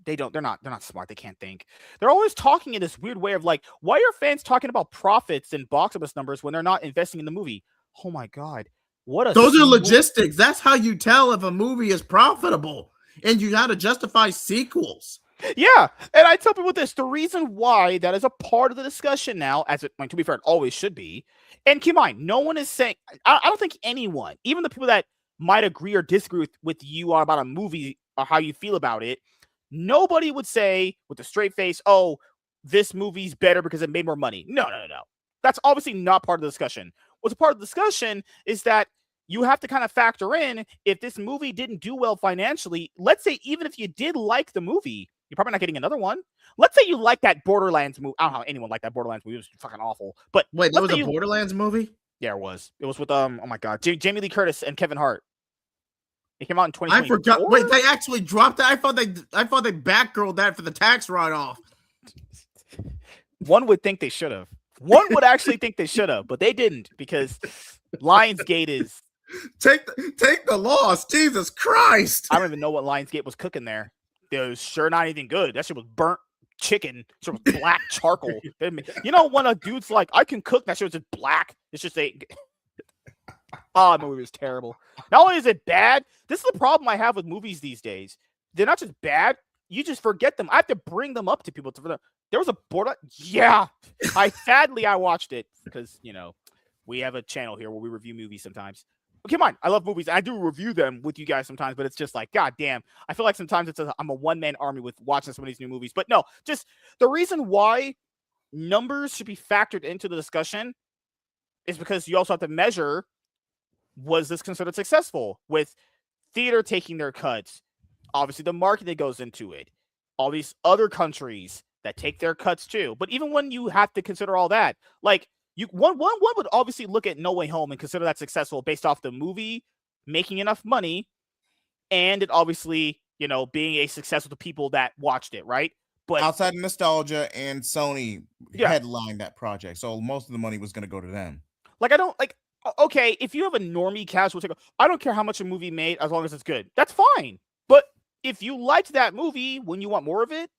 they're not smart. They can't think. They're always talking in this weird way of like, why are fans talking about profits and box office numbers when they're not investing in the movie? Oh my God. Those are logistics. That's how you tell if a movie is profitable, and you got to justify sequels. Yeah. And I tell people this, the reason why that is a part of the discussion now, to be fair, it always should be. And keep in mind, no one is saying, I don't think anyone, even the people that might agree or disagree with you about a movie or how you feel about it, nobody would say with a straight face, oh, this movie's better because it made more money. No. That's obviously not part of the discussion. What's a part of the discussion is that you have to kind of factor in if this movie didn't do well financially. Let's say even if you did like the movie, you're probably not getting another one. Let's say you like that Borderlands movie. I don't know how anyone liked that Borderlands movie. It was fucking awful. But wait, there was a Borderlands movie? Yeah, it was. It was with oh my God, Jamie Lee Curtis and Kevin Hart. It came out in 2024. I forgot. Wait, they actually dropped it. I thought they backgirled that for the tax write-off. One would think they should have. One would actually think they should have, but they didn't because Lionsgate is take the loss. Jesus Christ! I don't even know what Lionsgate was cooking there. It was sure not anything good. That shit was burnt chicken, sort of black charcoal. You know when a dude's like, I can cook, that shit was just black. It's just the movie was terrible. Not only is it bad, this is the problem I have with movies these days. They're not just bad, you just forget them. I have to bring them up to people. There was a border. Yeah. I watched it because, we have a channel here where we review movies sometimes. But come on, I love movies. I do review them with you guys sometimes, but it's just like, God damn. I feel like sometimes I'm a one-man army with watching some of these new movies. But no, just the reason why numbers should be factored into the discussion is because you also have to measure, was this considered successful with theater taking their cuts? Obviously, the market that goes into it, all these other countries that take their cuts too. But even when you have to consider all that, like one would obviously look at No Way Home and consider that successful based off the movie making enough money, and it obviously being a success with the people that watched it, right? But outside of nostalgia and Sony headlined that project, so most of the money was going to go to them. Like I don't like. Okay, if you have a normie casual ticket, I don't care how much a movie made as long as it's good. That's fine. But if you liked that movie, when you want more of it,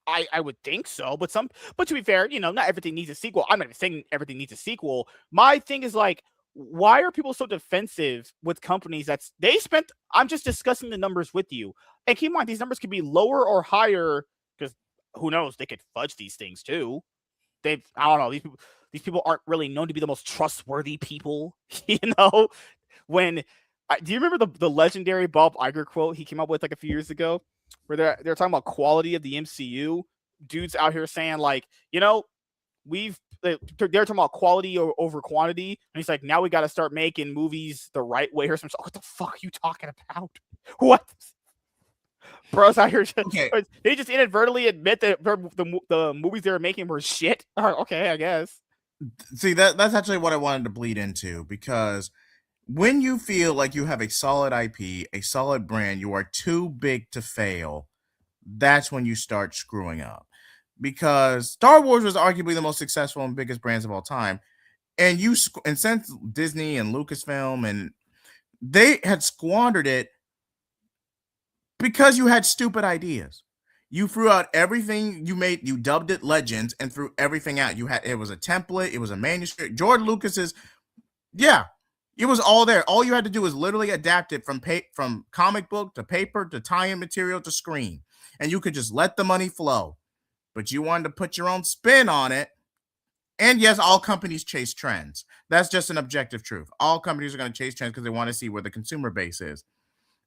I would think so. But to be fair, not everything needs a sequel. I'm not even saying everything needs a sequel. My thing is like, why are people so defensive with companies I'm just discussing the numbers with you. And keep in mind, these numbers could be lower or higher because who knows, they could fudge these things too. I don't know, these people aren't really known to be the most trustworthy people, when do you remember the legendary Bob Iger quote he came up with like a few years ago where they're talking about quality of the MCU? Dudes out here saying like, they're talking about quality over quantity, and he's like, now we got to start making movies the right way or something. What the fuck are you talking about? What? Bros out here they just inadvertently admit that the movies they were making were shit. Okay, I guess. See, that's actually what I wanted to bleed into, because when you feel like you have a solid IP, a solid brand, you are too big to fail, that's when you start screwing up. Because Star Wars was arguably the most successful and biggest brands of all time. And since Disney and Lucasfilm, and they had squandered it because you had stupid ideas. You threw out everything you dubbed it Legends and threw everything out. It was a template, it was a manuscript. George Lucas's, it was all there. All you had to do was literally adapt it from comic book to paper to tie-in material to screen. And you could just let the money flow. But you wanted to put your own spin on it. And yes, all companies chase trends. That's just an objective truth. All companies are going to chase trends because they want to see where the consumer base is.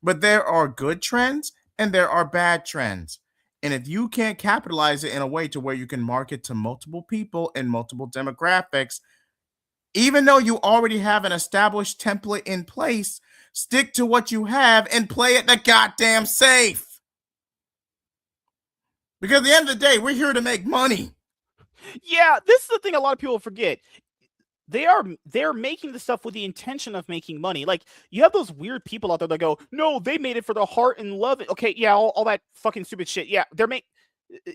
But there are good trends and there are bad trends. And if you can't capitalize it in a way to where you can market to multiple people in multiple demographics, even though you already have an established template in place, stick to what you have and play it the goddamn safe. Because at the end of the day, we're here to make money. Yeah, this is the thing a lot of people forget. They're making the stuff with the intention of making money. Like, you have those weird people out there that go, no, they made it for the heart and love. Okay, yeah, all that fucking stupid shit. Yeah,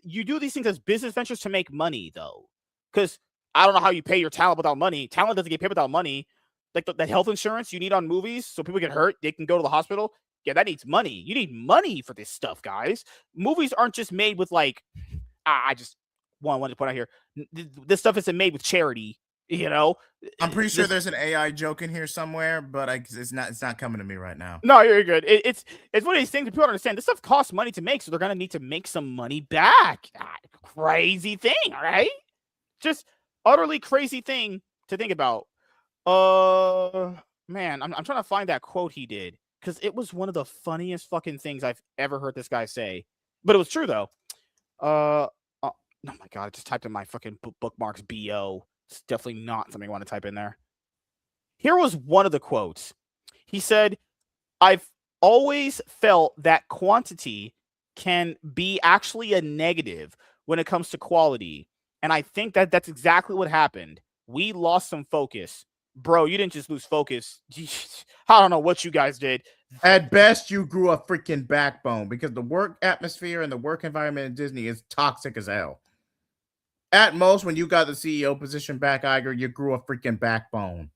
you do these things as business ventures to make money, though. Because I don't know how you pay your talent without money. Talent doesn't get paid without money. Like the health insurance you need on movies so people get hurt, they can go to the hospital. Yeah, that needs money. You need money for this stuff, guys. Movies aren't just made with like, I just wanted to point out here, this stuff isn't made with charity, I'm pretty sure there's an AI joke in here somewhere, but it's not coming to me right now. No, you're good. It's one of these things that people don't understand. This stuff costs money to make, so they're gonna need to make some money back. Crazy thing, right? Just utterly crazy thing to think about. Man, I'm trying to find that quote he did, because it was one of the funniest fucking things I've ever heard this guy say. But it was true, though. Oh my God, I just typed in my fucking bookmarks, BO. It's definitely not something I want to type in there. Here was one of the quotes. He said, I've always felt that quantity can be actually a negative when it comes to quality. And I think that that's exactly what happened. We lost some focus. Bro, you didn't just lose focus. I don't know what you guys did. At best, you grew a freaking backbone, because the work atmosphere and the work environment in Disney is toxic as hell. At most, when you got the CEO position back, Iger, you grew a freaking backbone.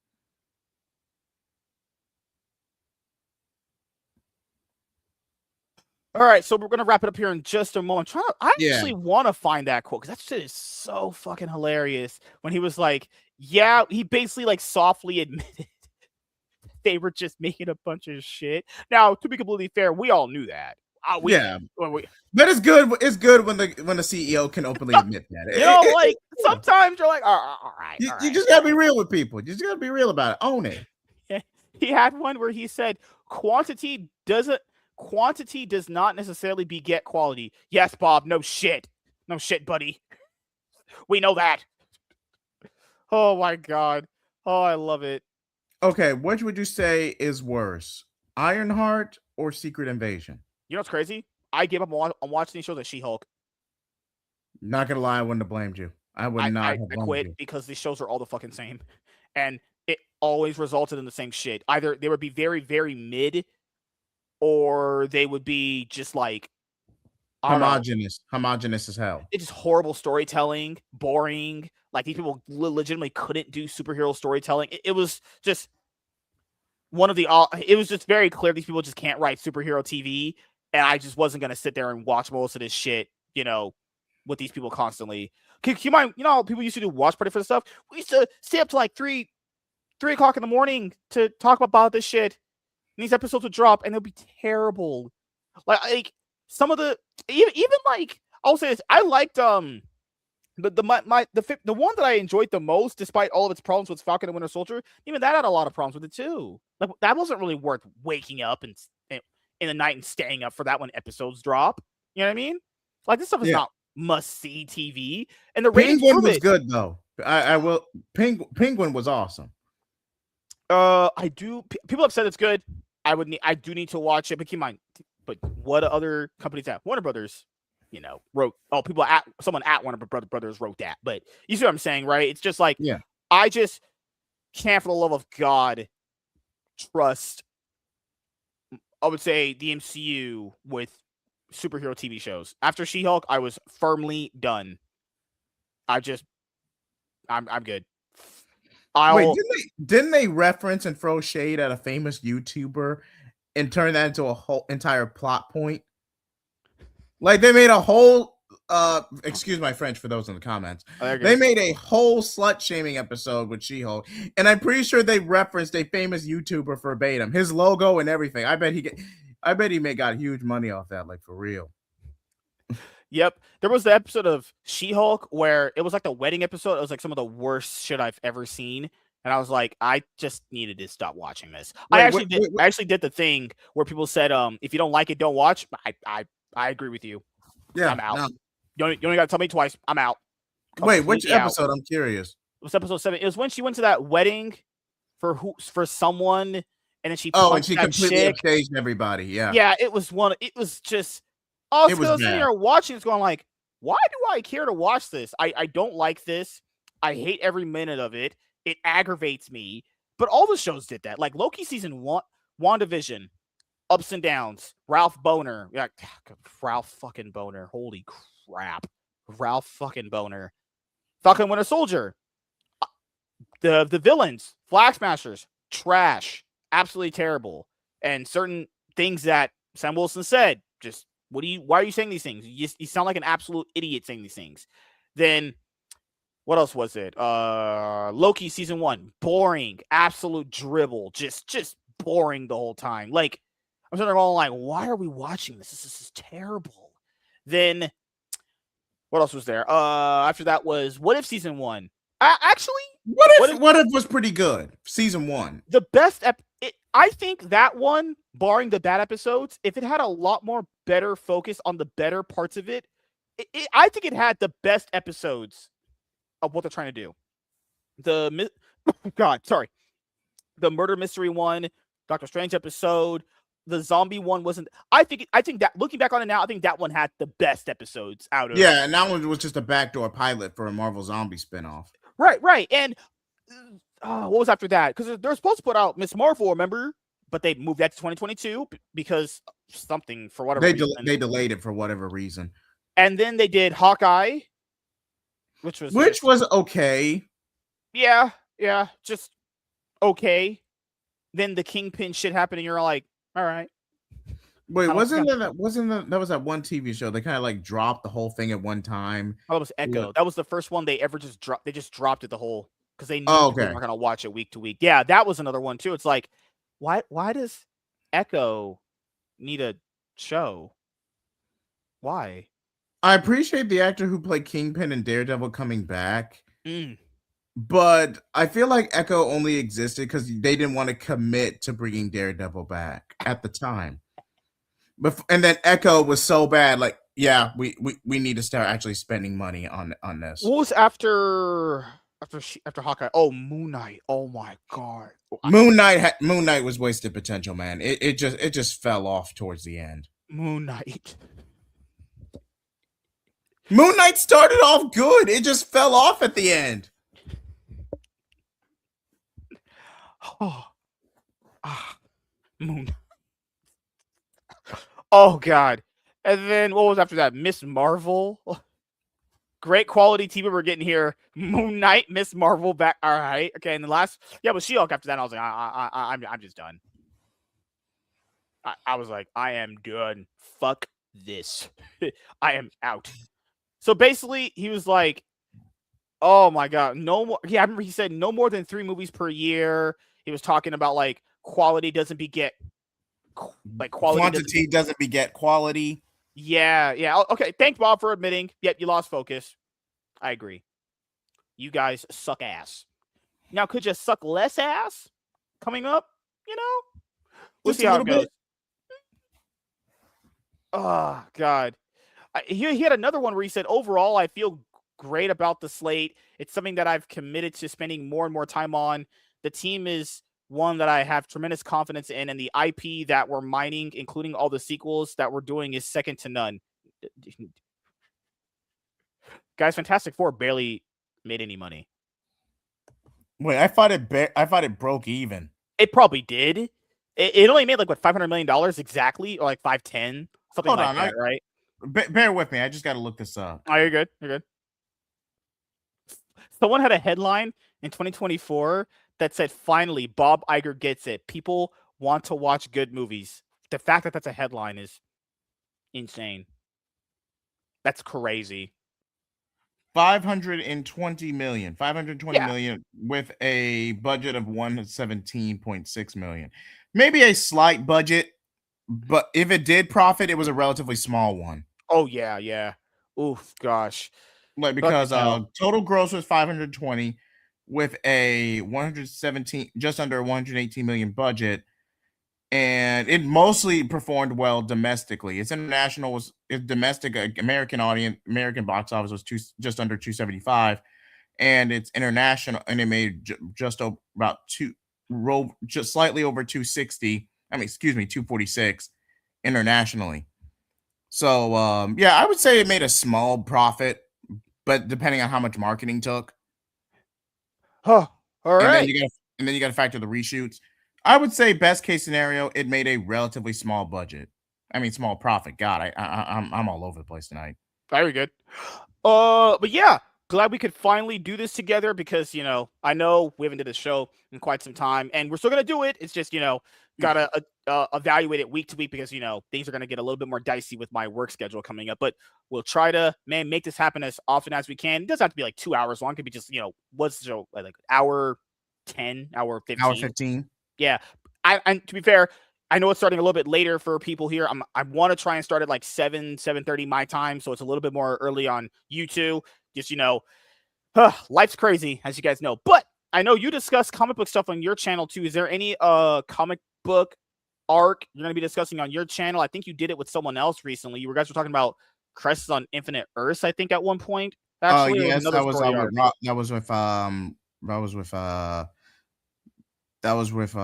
All right, so we're going to wrap it up here in just a moment. I actually want to find that quote, because that shit is so fucking hilarious. When he was like, yeah, he basically like softly admitted they were just making a bunch of shit. Now, to be completely fair, we all knew that. But it's good. It's good when the CEO can openly admit that. Like sometimes you're like, all right. You just gotta be real with people. You just gotta be real about it. Own it. Yeah. He had one where he said, quantity does not necessarily beget quality. Yes, Bob. No shit, buddy. We know that. Oh my God. Oh, I love it. Okay, which would you say is worse, Ironheart or Secret Invasion? You know what's crazy? I gave up on watching these shows as She-Hulk. Not gonna lie, I wouldn't have blamed you. I quit because these shows are all the fucking same, and it always resulted in the same shit. Either they would be very, very mid, or they would be just like homogenous as hell. It's just horrible storytelling, boring. Like, these people legitimately couldn't do superhero storytelling. It was just it was just very clear these people just can't write superhero TV. and I just wasn't gonna sit there and watch most of this shit, with these people constantly. Can you mind, people used to do watch party for the stuff. We used to stay up to like 3 o'clock in the morning to talk about this shit. And these episodes would drop, and they'll be terrible. Like some of the even like I'll say this, I liked the one that I enjoyed the most, despite all of its problems with Falcon and Winter Soldier. Even that had a lot of problems with it too. Like that wasn't really worth waking up and in the night and staying up for that when episodes drop. You know what I mean? Like this stuff is not must-see TV. And the Penguin was good though. I will. Penguin was awesome. I do. People have said it's good. I do need to watch it, but keep in mind. But what other companies have? Warner Brothers, wrote. Oh, someone at Warner Brothers wrote that. But you see what I'm saying, right? It's just like, I just can't, for the love of God, trust. I would say the MCU with superhero TV shows. After She-Hulk, I was firmly done. I'm good. Wait, didn't they reference and throw shade at a famous YouTuber and turn that into a whole entire plot point? Like they made a whole excuse my French for those in the comments. They made a whole slut shaming episode with She-Hulk, and I'm pretty sure they referenced a famous YouTuber verbatim, his logo and everything. I bet he got huge money off that, like for real. Yep. There was the episode of She-Hulk where it was like the wedding episode. It was like some of the worst shit I've ever seen. And I was like, I just needed to stop watching this. I actually did the thing where people said, if you don't like it, don't watch. I agree with you. Yeah. I'm out. You only got to tell me twice. I'm out. Wait, which episode? I'm curious. It was episode 7. It was when she went to that wedding for someone, and then she completely upstaged everybody. Yeah. Yeah, it was just I was sitting here watching this going like, why do I care to watch this? I don't like this. I hate every minute of it. It aggravates me. But all the shows did that. Like Loki season 1, WandaVision, ups and downs. Ralph Boner. Yeah, Ralph fucking Boner. Holy crap. Ralph fucking Boner. Falcon Winter Soldier. The villains. Flag Smashers. Trash. Absolutely terrible. And certain things that Sam Wilson said, just why are you saying these things? You sound like an absolute idiot saying these things. Then what else was it? Loki season 1, boring, absolute dribble, just boring the whole time. Like I'm sitting there going like, why are we watching this? This is terrible. Then what else was there? After that was What If season 1. Actually, What If was pretty good. Season 1, the best. I think that one, barring the bad episodes, if it had a lot more better focus on the better parts of it, I think it had the best episodes of what they're trying to do. The murder mystery one, Doctor Strange episode, the zombie one wasn't. I think that looking back on it now, I think that one had the best episodes out of. Yeah, and that one was just a backdoor pilot for a Marvel Zombie spinoff. Right, and what was after that? Because they're supposed to put out Miss Marvel, remember? But they moved that to 2022 because something for whatever reason. They delayed it for whatever reason. And then they did Hawkeye, which was okay. Yeah, just okay. Then the Kingpin shit happened, and you're like, all right. Wait, that was that one TV show? They kind of like dropped the whole thing at one time. Oh, it was Echo. Yeah. That was the first one they ever just dropped. They just dropped it the whole because they knew they weren't gonna watch it week to week. Yeah, that was another one too. It's like, why does Echo need a show? Why? I appreciate the actor who played Kingpin and Daredevil coming back. But I feel like Echo only existed because they didn't want to commit to bringing Daredevil back at the time. And then Echo was so bad, like, yeah, we need to start actually spending money on this. What was after Hawkeye? Oh, Moon Knight. Oh my god. Moon Knight was wasted potential, man. It just fell off towards the end. Moon Knight started off good. It just fell off at the end. Moon. Oh god. And then what was after that? Miss Marvel. Great quality TV we're getting here. Moon Knight, Miss Marvel back. All right. Okay. And the last, but She-Hulk after that, I was like, I'm just done. I was like, I am done. Fuck this. I am out. So basically, he was like, oh my God, no more. Yeah, I remember he said no more than 3 movies per year. He was talking about like quality doesn't beget quantity doesn't beget quality. Yeah. Okay, thanks, Bob, for admitting. Yep, you lost focus. I agree. You guys suck ass. Now, could you suck less ass coming up? We'll see how it goes. Oh, God. He had another one where he said, overall, I feel great about the slate. It's something that I've committed to spending more and more time on. The team is one that I have tremendous confidence in, and the IP that we're mining, including all the sequels that we're doing, is second to none. Guys, Fantastic Four barely made any money. Wait, I thought it broke even. It probably did. It only made like what, $500 million exactly, or like 510, something like that, right? Bear with me. I just got to look this up. Oh, you're good. You're good. Someone had a headline in 2024 that said, "Finally, Bob Iger gets it. People want to watch good movies." The fact that that's a headline is insane. That's crazy. 520 million with a budget of 117.6 million. Maybe a slight budget, but if it did profit, it was a relatively small one. Oh yeah. Oof, gosh. Like, because total gross was 520 with a 117, just under 118 million budget, and it mostly performed well domestically. Its domestic American box office was just under 275, and it's international, and it made just slightly over 260. 246 internationally. So I would say it made a small profit, but depending on how much marketing took. All right. And then you got to factor the reshoots. I would say best case scenario, it made a relatively small budget. Small profit. God, I'm all over the place tonight. Very good. But yeah, glad we could finally do this together because, I know we haven't did this show in quite some time and we're still going to do it. It's just, gotta evaluate it week to week because, things are going to get a little bit more dicey with my work schedule coming up, but we'll try to, make this happen as often as we can. It doesn't have to be like 2 hours long. It could be just, what's the show, like hour 10, hour 15. Hour 15. Yeah. And to be fair, I know it's starting a little bit later for people here. I want to try and start at like 7:30 my time. So it's a little bit more early on YouTube. Just, life's crazy, as you guys know. But I know you discuss comic book stuff on your channel too. Is there any comic book arc you're going to be discussing on your channel? I think you did it with someone else recently. You guys were talking about Crisis on Infinite Earths, I think, at one point. Actually, yes, that was with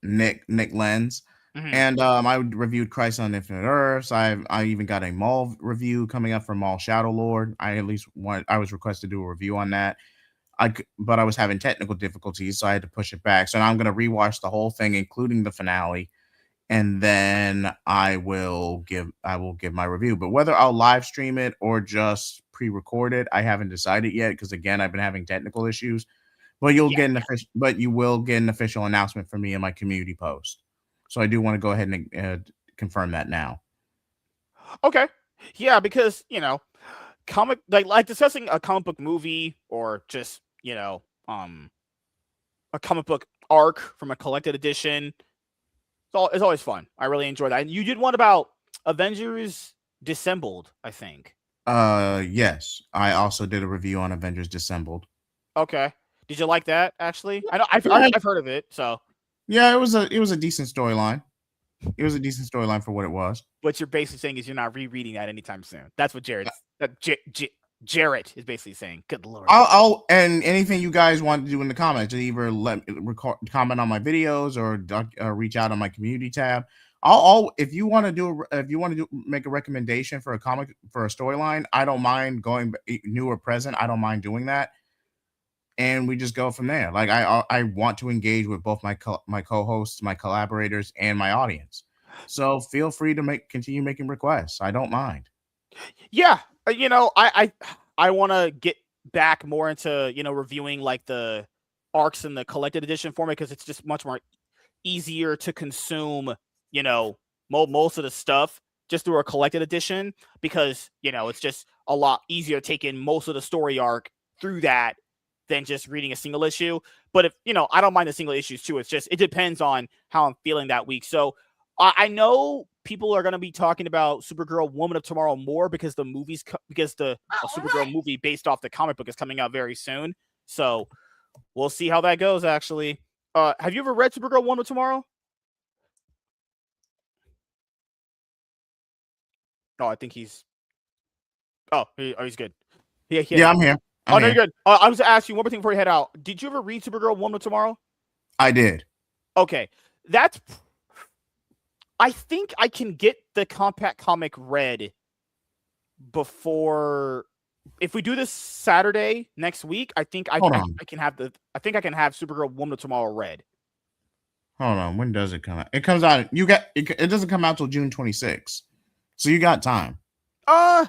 Nick Lenz. Mm-hmm. And I reviewed Crisis on Infinite Earths. I even got a Maul review coming up from Maul Shadow Lord. I was requested to do a review on that. But I was having technical difficulties, so I had to push it back. So now I'm going to rewatch the whole thing, including the finale, and then I will give my review. But whether I'll live stream it or just pre-record it, I haven't decided yet because, again, I've been having technical issues. But you will get an official announcement from me in my community post. So I do want to go ahead and confirm that now. Okay. Yeah, because, comic like discussing a comic book movie or just, a comic book arc from a collected edition. It's always fun. I really enjoy that. And you did one about Avengers Dissembled, I think. Yes. I also did a review on Avengers Dissembled. Okay. Did you like that? Actually, I know I've heard of it. So yeah, it was a decent storyline. It was a decent storyline for what it was. What you're basically saying is you're not rereading that anytime soon. That's what Jarrett is basically saying. Good Lord. And anything you guys want to do in the comments, either comment on my videos or reach out on my community tab. If you want to make a recommendation for a comic, for a storyline, I don't mind going new or present. I don't mind doing that. And we just go from there. Like I want to engage with both my co-hosts, my collaborators, and my audience. So feel free to continue making requests. I don't mind. Yeah, I want to get back more into reviewing like the arcs in the collected edition format because it's just much more easier to consume. most of the stuff just through a collected edition because, it's just a lot easier to take in most of the story arc through that than just reading a single issue. But if, I don't mind the single issues too. It's just, it depends on how I'm feeling that week. So I know people are going to be talking about Supergirl Woman of Tomorrow more because the Supergirl movie based off the comic book is coming out very soon. So we'll see how that goes, actually. Have you ever read Supergirl Woman of Tomorrow? Oh, I think he's... he's good. Yeah, I'm here. No, you're good. I was asking you one more thing before you head out. Did you ever read Supergirl Woman of Tomorrow? I did. Okay. I think I can get the compact comic read before... If we do this Saturday next week, I think I can have Supergirl Woman of Tomorrow read. Hold on. When does it come out? It comes out... It doesn't come out till June 26th. So you got time. So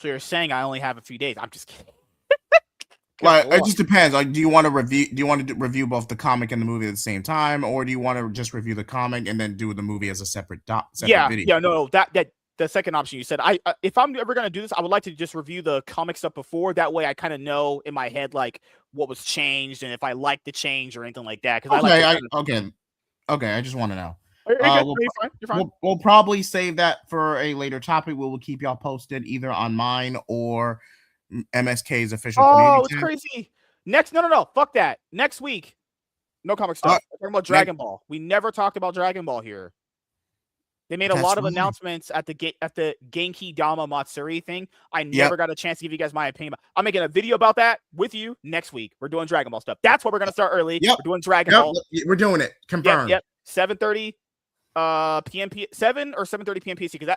you're saying I only have a few days? I'm just kidding. Like, it just depends. Like, do you want to review both the comic and the movie at the same time, or do you want to just review the comic and then do the movie as a separate video? Yeah, no, that the second option you said. If I'm ever gonna do this, I would like to just review the comic stuff before. That way, I kind of know in my head like what was changed and if I like the change or anything like that. Because Okay, I just want to know. You're fine. We'll probably save that for a later topic. We will keep y'all posted either on mine or MSK's official community. Oh, it's crazy. No. Fuck that. Next week, no comic stuff. We're talking about Dragon Ball. We never talked about Dragon Ball here. They made a lot of announcements at the Genki Dama Matsuri thing. I never got a chance to give you guys my opinion. I'm making a video about that with you next week. We're doing Dragon Ball stuff. That's what we're going to start early. Yep. We're doing Dragon Ball. We're doing it. Confirmed. Yep. 7:30 p.m. 7 or 7:30 p.m. PC because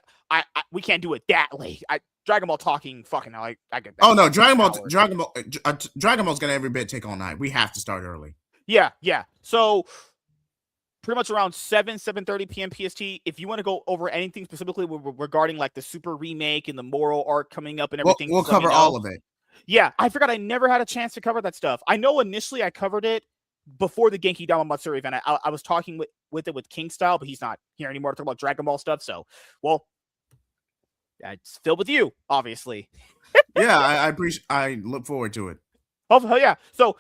we can't do it that late. Dragon Ball talking fucking I get that. Oh no, Dragon Ball's gonna every bit take all night. We have to start early. Yeah. So pretty much around 7:30 p.m. PST. If you want to go over anything specifically regarding like the Super remake and the moral arc coming up and everything, we'll cover all of it. Yeah, I forgot I never had a chance to cover that stuff. I know initially I covered it before the Genki Dama Matsuri event. I was talking with King Style, but he's not here anymore to talk about Dragon Ball stuff. So, it's filled with you, obviously. Yeah, I look forward to it. Oh yeah. So,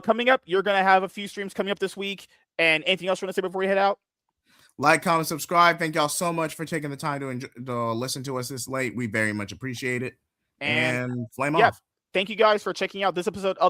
coming up, you're gonna have a few streams coming up this week. And anything else you want to say before you head out? Like, comment, subscribe. Thank y'all so much for taking the time to listen to us this late. We very much appreciate it. And flame off. Thank you guys for checking out this episode of